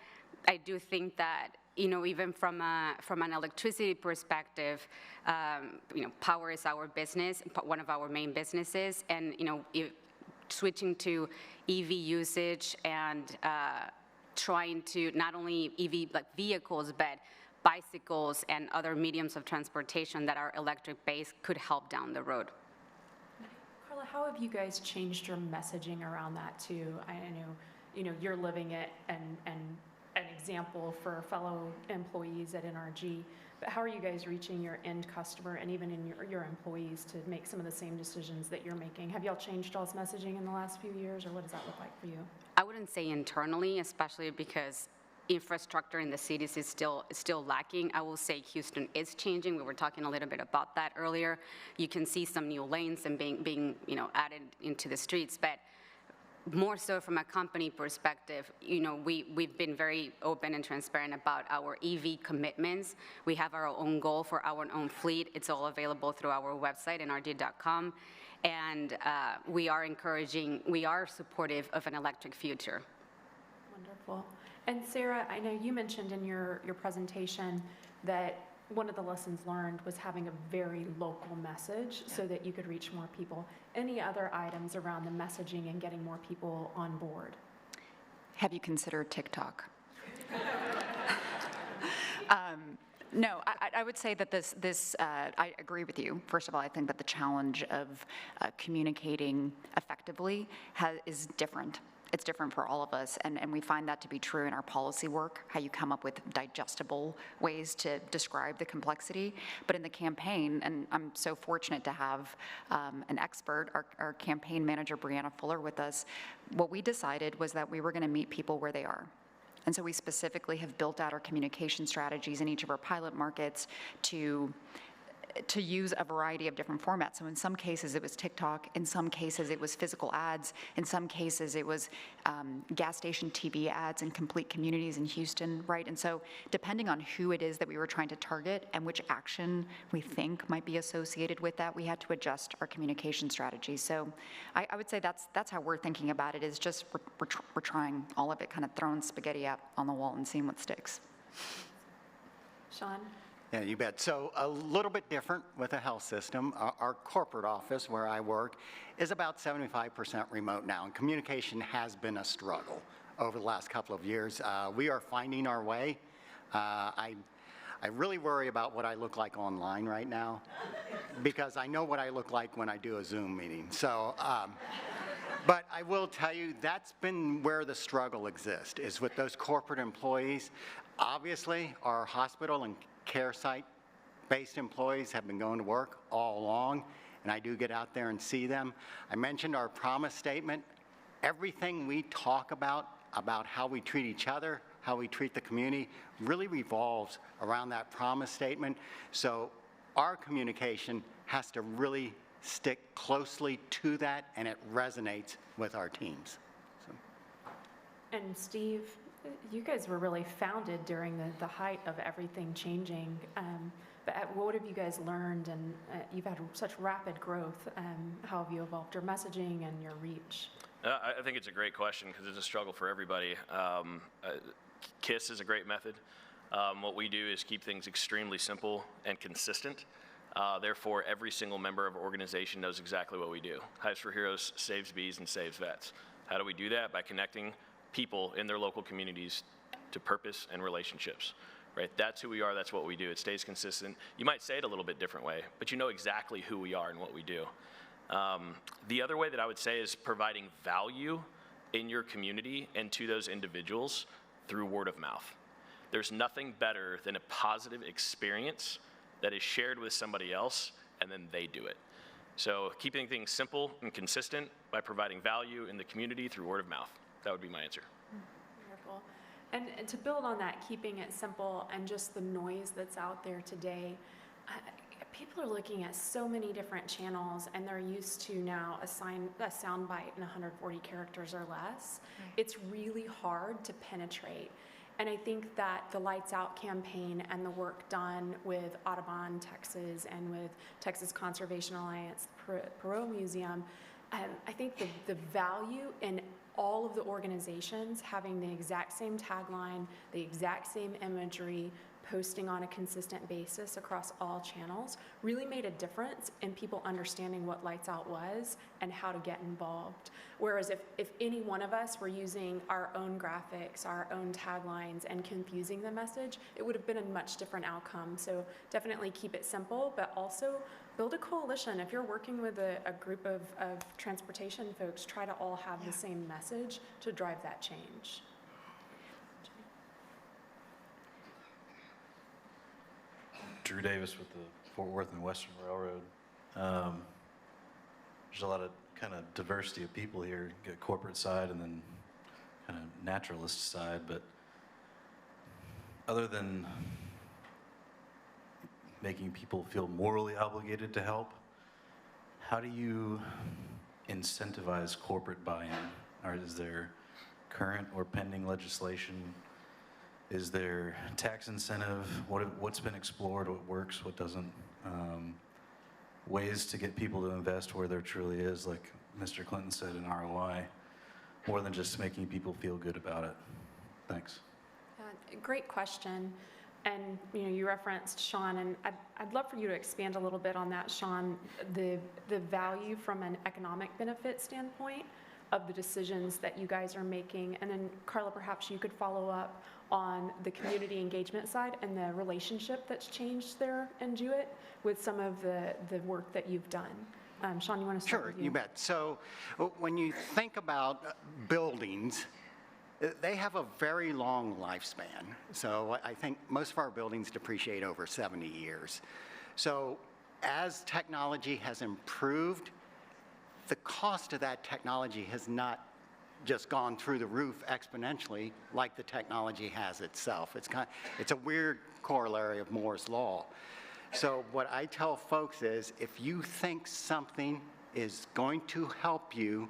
I do think that, even from an electricity perspective, power is our business, one of our main businesses, and switching to EV usage and trying to not only EV like vehicles, but bicycles and other mediums of transportation that are electric-based could help down the road. Carla, how have you guys changed your messaging around that too? I know, you're living it and an example for fellow employees at NRG, but how are you guys reaching your end customer and even in your employees to make some of the same decisions that you're making? Have y'all changed y'all's messaging in the last few years, or what does that look like for you? I wouldn't say internally, especially because infrastructure in the cities is still lacking. I will say Houston is changing. We were talking a little bit about that earlier. You can see some new lanes and being added into the streets, but more so from a company perspective, we've been very open and transparent about our EV commitments. We have our own goal for our own fleet. It's all available through our website, nrg.com. And we are supportive of an electric future. Wonderful. And Sarah, I know you mentioned in your presentation that one of the lessons learned was having a very local message so that you could reach more people. Any other items around the messaging and getting more people on board? Have you considered TikTok? No, I would say that I agree with you. First of all, I think that the challenge of communicating effectively is different. It's different for all of us, and we find that to be true in our policy work, how you come up with digestible ways to describe the complexity. But in the campaign, and I'm so fortunate to have an expert, our campaign manager, Brianna Fuller, with us, what we decided was that we were going to meet people where they are. And so we specifically have built out our communication strategies in each of our pilot markets to use a variety of different formats. So in some cases it was TikTok, in some cases it was physical ads, in some cases it was gas station TV ads in complete communities in Houston, right? And so depending on who it is that we were trying to target and which action we think might be associated with that, we had to adjust our communication strategy. So I would say that's how we're thinking about it, is just we're trying all of it, kind of throwing spaghetti out on the wall and seeing what sticks. Sean? Yeah, you bet. So a little bit different with the health system. Our corporate office where I work is about 75% remote now, and communication has been a struggle over the last couple of years. We are finding our way. I really worry about what I look like online right now because I know what I look like when I do a Zoom meeting. So, but I will tell you that's been where the struggle exists, is with those corporate employees. Obviously, our hospital and care site-based employees have been going to work all along, and I do get out there and see them. I mentioned our promise statement. Everything we talk about how we treat each other, how we treat the community, really revolves around that promise statement. So our communication has to really stick closely to that, and it resonates with our teams. So. And Steve, you guys were really founded during the height of everything changing. But what have you guys learned? And you've had such rapid growth. How have you evolved your messaging and your reach? I think it's a great question because it's a struggle for everybody. KISS is a great method. What we do is keep things extremely simple and consistent. Therefore, every single member of our organization knows exactly what we do. Hives for Heroes saves bees and saves vets. How do we do that? By connecting people in their local communities to purpose and relationships, right? That's who we are, that's what we do. It stays consistent. You might say it a little bit different way, but you know exactly who we are and what we do. The other way that I would say is providing value in your community and to those individuals through word of mouth. There's nothing better than a positive experience that is shared with somebody else and then they do it. So keeping things simple and consistent by providing value in the community through word of mouth. That would be my answer. Wonderful. And to build on that, keeping it simple and just the noise that's out there today, people are looking at so many different channels and they're used to now a sound bite in 140 characters or less. Right. It's really hard to penetrate. And I think that the Lights Out campaign and the work done with Audubon, Texas, and with Texas Conservation Alliance, Perot Museum, I think the value in all of the organizations having the exact same tagline, the exact same imagery, posting on a consistent basis across all channels really made a difference in people understanding what Lights Out was and how to get involved. Whereas if any one of us were using our own graphics, our own taglines, and confusing the message, it would have been a much different outcome. So definitely keep it simple, but also build a coalition. If you're working with a group of transportation folks, try to all have the same message to drive that change. Drew Davis with the Fort Worth and Western Railroad. There's a lot of kind of diversity of people here. You get corporate side and then kind of naturalist side, but other than making people feel morally obligated to help, how do you incentivize corporate buy-in? Or is there current or pending legislation? Is there tax incentive? What's been explored? What works? What doesn't? Ways to get people to invest where there truly is, like Mr. Clinton said, in ROI, more than just making people feel good about it. Thanks. Great question. And you referenced Sean, and I'd love for you to expand a little bit on that, Sean, the value from an economic benefit standpoint of the decisions that you guys are making. And then Carla, perhaps you could follow up on the community engagement side and the relationship that's changed there in Jewett with some of the work that you've done. Sean, you want to start? Sure, you bet. So when you think about buildings, they have a very long lifespan. So I think most of our buildings depreciate over 70 years. So as technology has improved, the cost of that technology has not just gone through the roof exponentially like the technology has itself. It's a weird corollary of Moore's Law. So what I tell folks is, if you think something is going to help you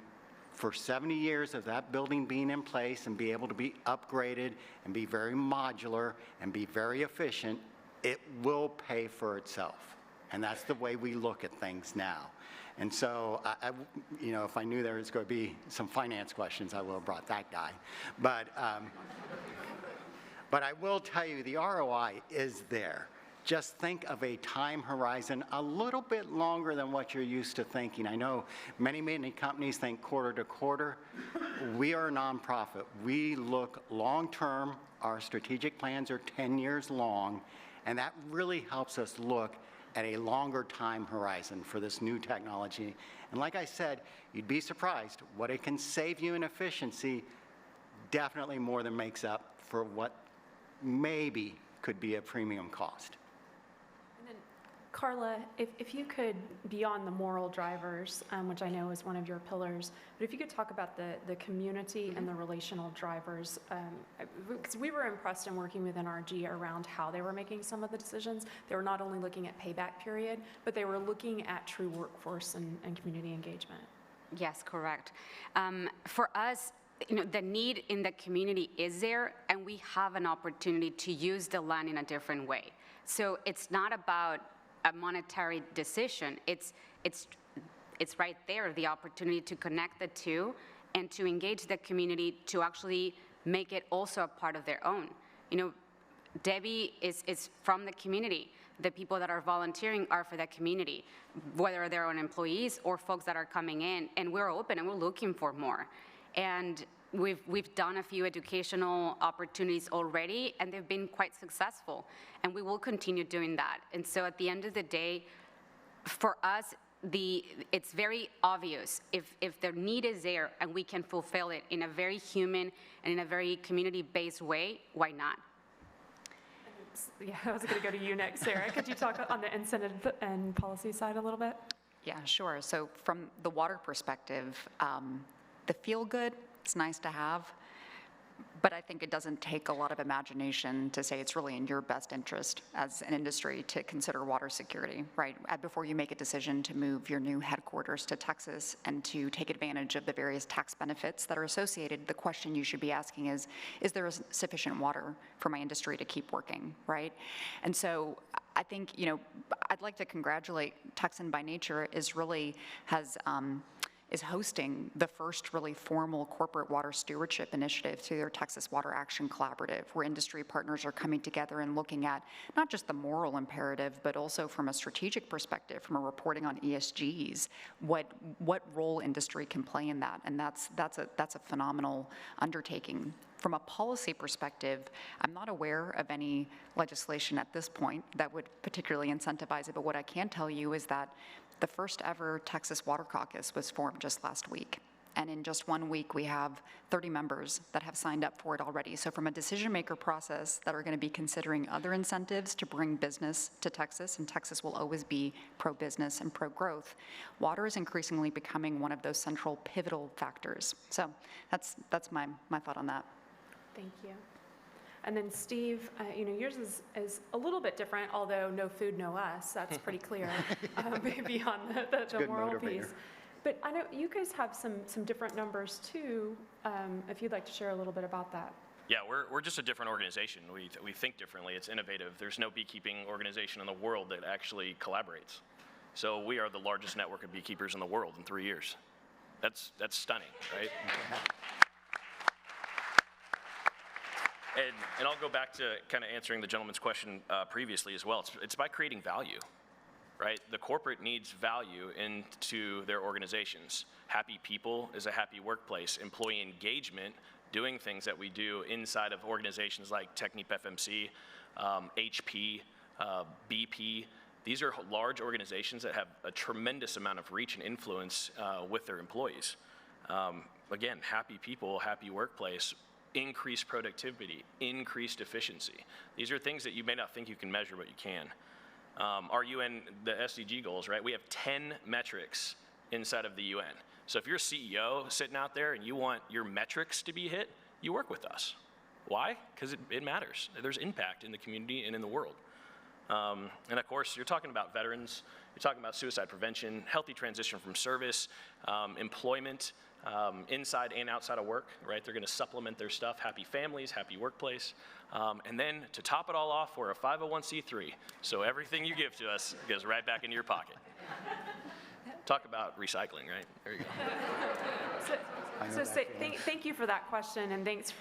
for 70 years of that building being in place and be able to be upgraded and be very modular and be very efficient, it will pay for itself. And that's the way we look at things now. And so, if I knew there was going to be some finance questions, I would have brought that guy. But I will tell you, the ROI is there. Just think of a time horizon a little bit longer than what you're used to thinking. I know many companies think quarter to quarter. We are a nonprofit. We look long-term. Our strategic plans are 10 years long, and that really helps us look at a longer time horizon for this new technology. And like I said, you'd be surprised what it can save you in efficiency, definitely more than makes up for what maybe could be a premium cost. And then, Carla, if you could, beyond the moral drivers, which I know is one of your pillars, but if you could talk about the community and the relational drivers, because we were impressed in working with NRG around how they were making some of the decisions. They were not only looking at payback period, but they were looking at true workforce and community engagement. Yes, correct. For us, the need in the community is there, and we have an opportunity to use the land in a different way. So it's not about a monetary decision. It's right there, the opportunity to connect the two and to engage the community to actually make it also a part of their own. Debbie is from the community. The people that are volunteering are for the community, whether they're own employees or folks that are coming in, and we're open and we're looking for more. And we've done a few educational opportunities already, and they've been quite successful, and we will continue doing that. And so at the end of the day, for us, it's very obvious if the need is there and we can fulfill it in a very human and in a very community-based way, why not? Yeah, I was going to go to you next, Sarah. Could you talk on the incentive and policy side a little bit? Yeah, sure. So from the water perspective, the feel good, it's nice to have, but I think it doesn't take a lot of imagination to say it's really in your best interest as an industry to consider water security, right? Before you make a decision to move your new headquarters to Texas and to take advantage of the various tax benefits that are associated, the question you should be asking is there sufficient water for my industry to keep working, right? And so I think, I'd like to congratulate Texan by Nature is hosting the first really formal corporate water stewardship initiative through their Texas Water Action Collaborative, where industry partners are coming together and looking at not just the moral imperative, but also from a strategic perspective, from a reporting on ESGs, what role industry can play in that, and that's a phenomenal undertaking. From a policy perspective, I'm not aware of any legislation at this point that would particularly incentivize it, but what I can tell you is that the first ever Texas Water Caucus was formed just last week. And in just 1 week, we have 30 members that have signed up for it already. So from a decision maker process that are going to be considering other incentives to bring business to Texas, and Texas will always be pro-business and pro-growth, water is increasingly becoming one of those central pivotal factors. So that's my thought on that. Thank you. And then Steve, yours is a little bit different, although no food, no us. That's pretty clear beyond the moral piece. But I know you guys have some different numbers too, if you'd like to share a little bit about that. Yeah, we're just a different organization. We think differently. It's innovative. There's no beekeeping organization in the world that actually collaborates. So we are the largest network of beekeepers in the world in 3 years. That's stunning, right? And I'll go back to kind of answering the gentleman's question previously as well. It's by creating value, right? The corporate needs value into their organizations. Happy people is a happy workplace. Employee engagement, doing things that we do inside of organizations like Technip FMC, HP, BP. These are large organizations that have a tremendous amount of reach and influence with their employees. Again, happy people, happy workplace, increased productivity, increased efficiency. These are things that you may not think you can measure, but you can. Our UN, the SDG goals, right? We have 10 metrics inside of the UN. So if you're a CEO sitting out there and you want your metrics to be hit, you work with us. Why? Because it matters. There's impact in the community and in the world. And of course, you're talking about veterans, you're talking about suicide prevention, healthy transition from service, employment, inside and outside of work, right? They're going to supplement their stuff, happy families, happy workplace. And then to top it all off, we're a 501c3. So everything you give to us goes right back into your pocket. Talk about recycling, right? There you go. Thank you for that question, and thanks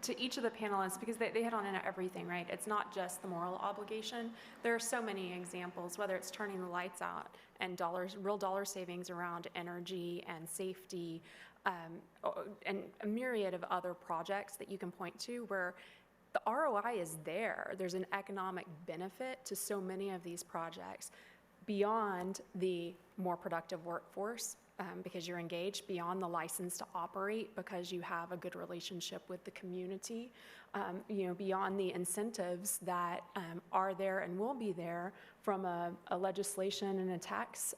to each of the panelists, because they hit on everything, right? It's not just the moral obligation. There are so many examples, whether it's turning the lights out and real dollar savings around energy and safety, and a myriad of other projects that you can point to where the ROI is there. There's an economic benefit to so many of these projects beyond the more productive workforce, because you're engaged, beyond the license to operate because you have a good relationship with the community, beyond the incentives that are there and will be there from a legislation and a tax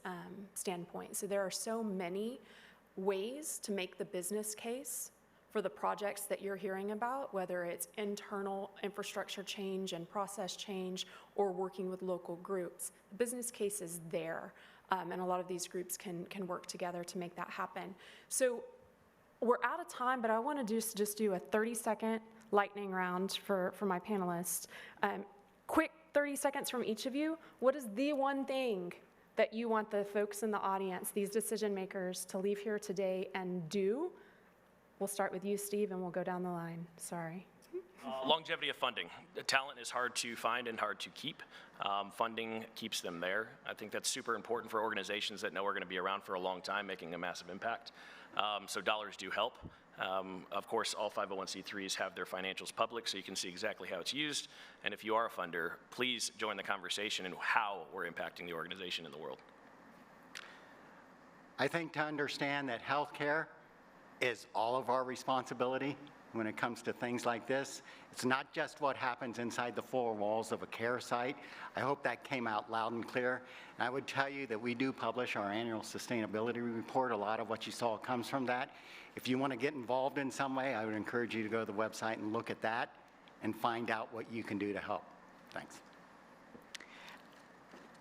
standpoint. So there are so many ways to make the business case for the projects that you're hearing about, whether it's internal infrastructure change and process change or working with local groups. The business case is there. And a lot of these groups can work together to make that happen. So we're out of time, but I want to just do a 30-second lightning round for my panelists. Quick 30 seconds from each of you. What is the one thing that you want the folks in the audience, these decision makers, to leave here today and do? We'll start with you, Steve, and we'll go down the line. Sorry. Longevity of funding. The talent is hard to find and hard to keep. Funding keeps them there. I think that's super important for organizations that know we're going to be around for a long time, making a massive impact. So dollars do help. Of course, all 501c3s have their financials public, so you can see exactly how it's used. And if you are a funder, please join the conversation in how we're impacting the organization in the world. I think to understand that healthcare is all of our responsibility when it comes to things like this. It's not just what happens inside the four walls of a care site. I hope that came out loud and clear. And I would tell you that we do publish our annual sustainability report. A lot of what you saw comes from that. If you want to get involved in some way, I would encourage you to go to the website and look at that and find out what you can do to help. Thanks.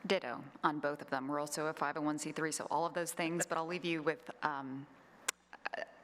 Ditto on both of them. We're also a 501c3, so all of those things, but I'll leave you with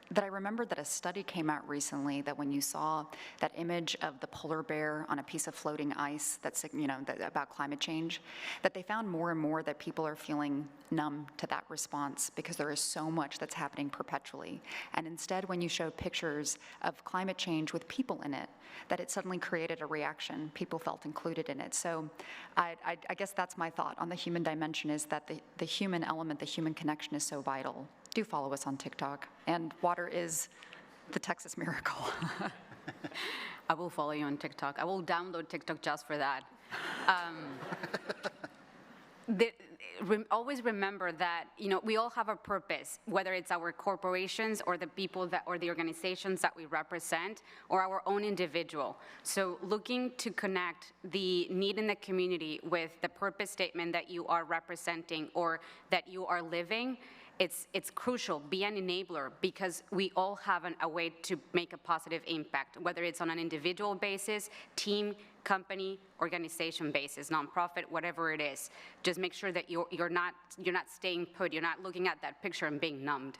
that I remembered that a study came out recently that when you saw that image of the polar bear on a piece of floating ice that's, about climate change, that they found more and more that people are feeling numb to that response because there is so much that's happening perpetually. And instead, when you show pictures of climate change with people in it, that it suddenly created a reaction. People felt included in it. So I guess that's my thought on the human dimension, is that the human element, the human connection is so vital. Do follow us on TikTok. And water is the Texas miracle. I will follow you on TikTok. I will download TikTok just for that. Always remember that, we all have a purpose, whether it's our corporations or the people or the organizations that we represent, or our own individual. So looking to connect the need in the community with the purpose statement that you are representing or that you are living, it's crucial. Be an enabler, because we all have a way to make a positive impact, whether it's on an individual basis, team, company, organization basis, nonprofit, whatever it is. Just make sure that you're not staying put. You're not looking at that picture and being numbed.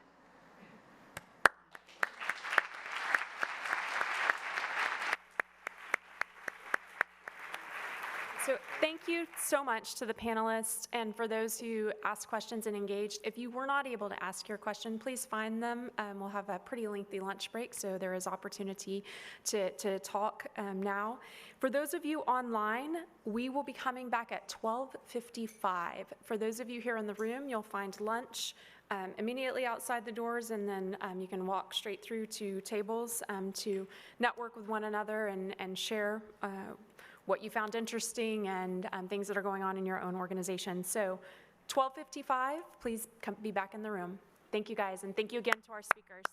So thank you so much to the panelists and for those who asked questions and engaged. If you were not able to ask your question, please find them. We'll have a pretty lengthy lunch break, so there is opportunity to talk now. For those of you online, we will be coming back at 12:55. For those of you here in the room, you'll find lunch immediately outside the doors, and then you can walk straight through to tables to network with one another and share what you found interesting and things that are going on in your own organization. So 12:55, please be back in the room. Thank you guys, and thank you again to our speakers.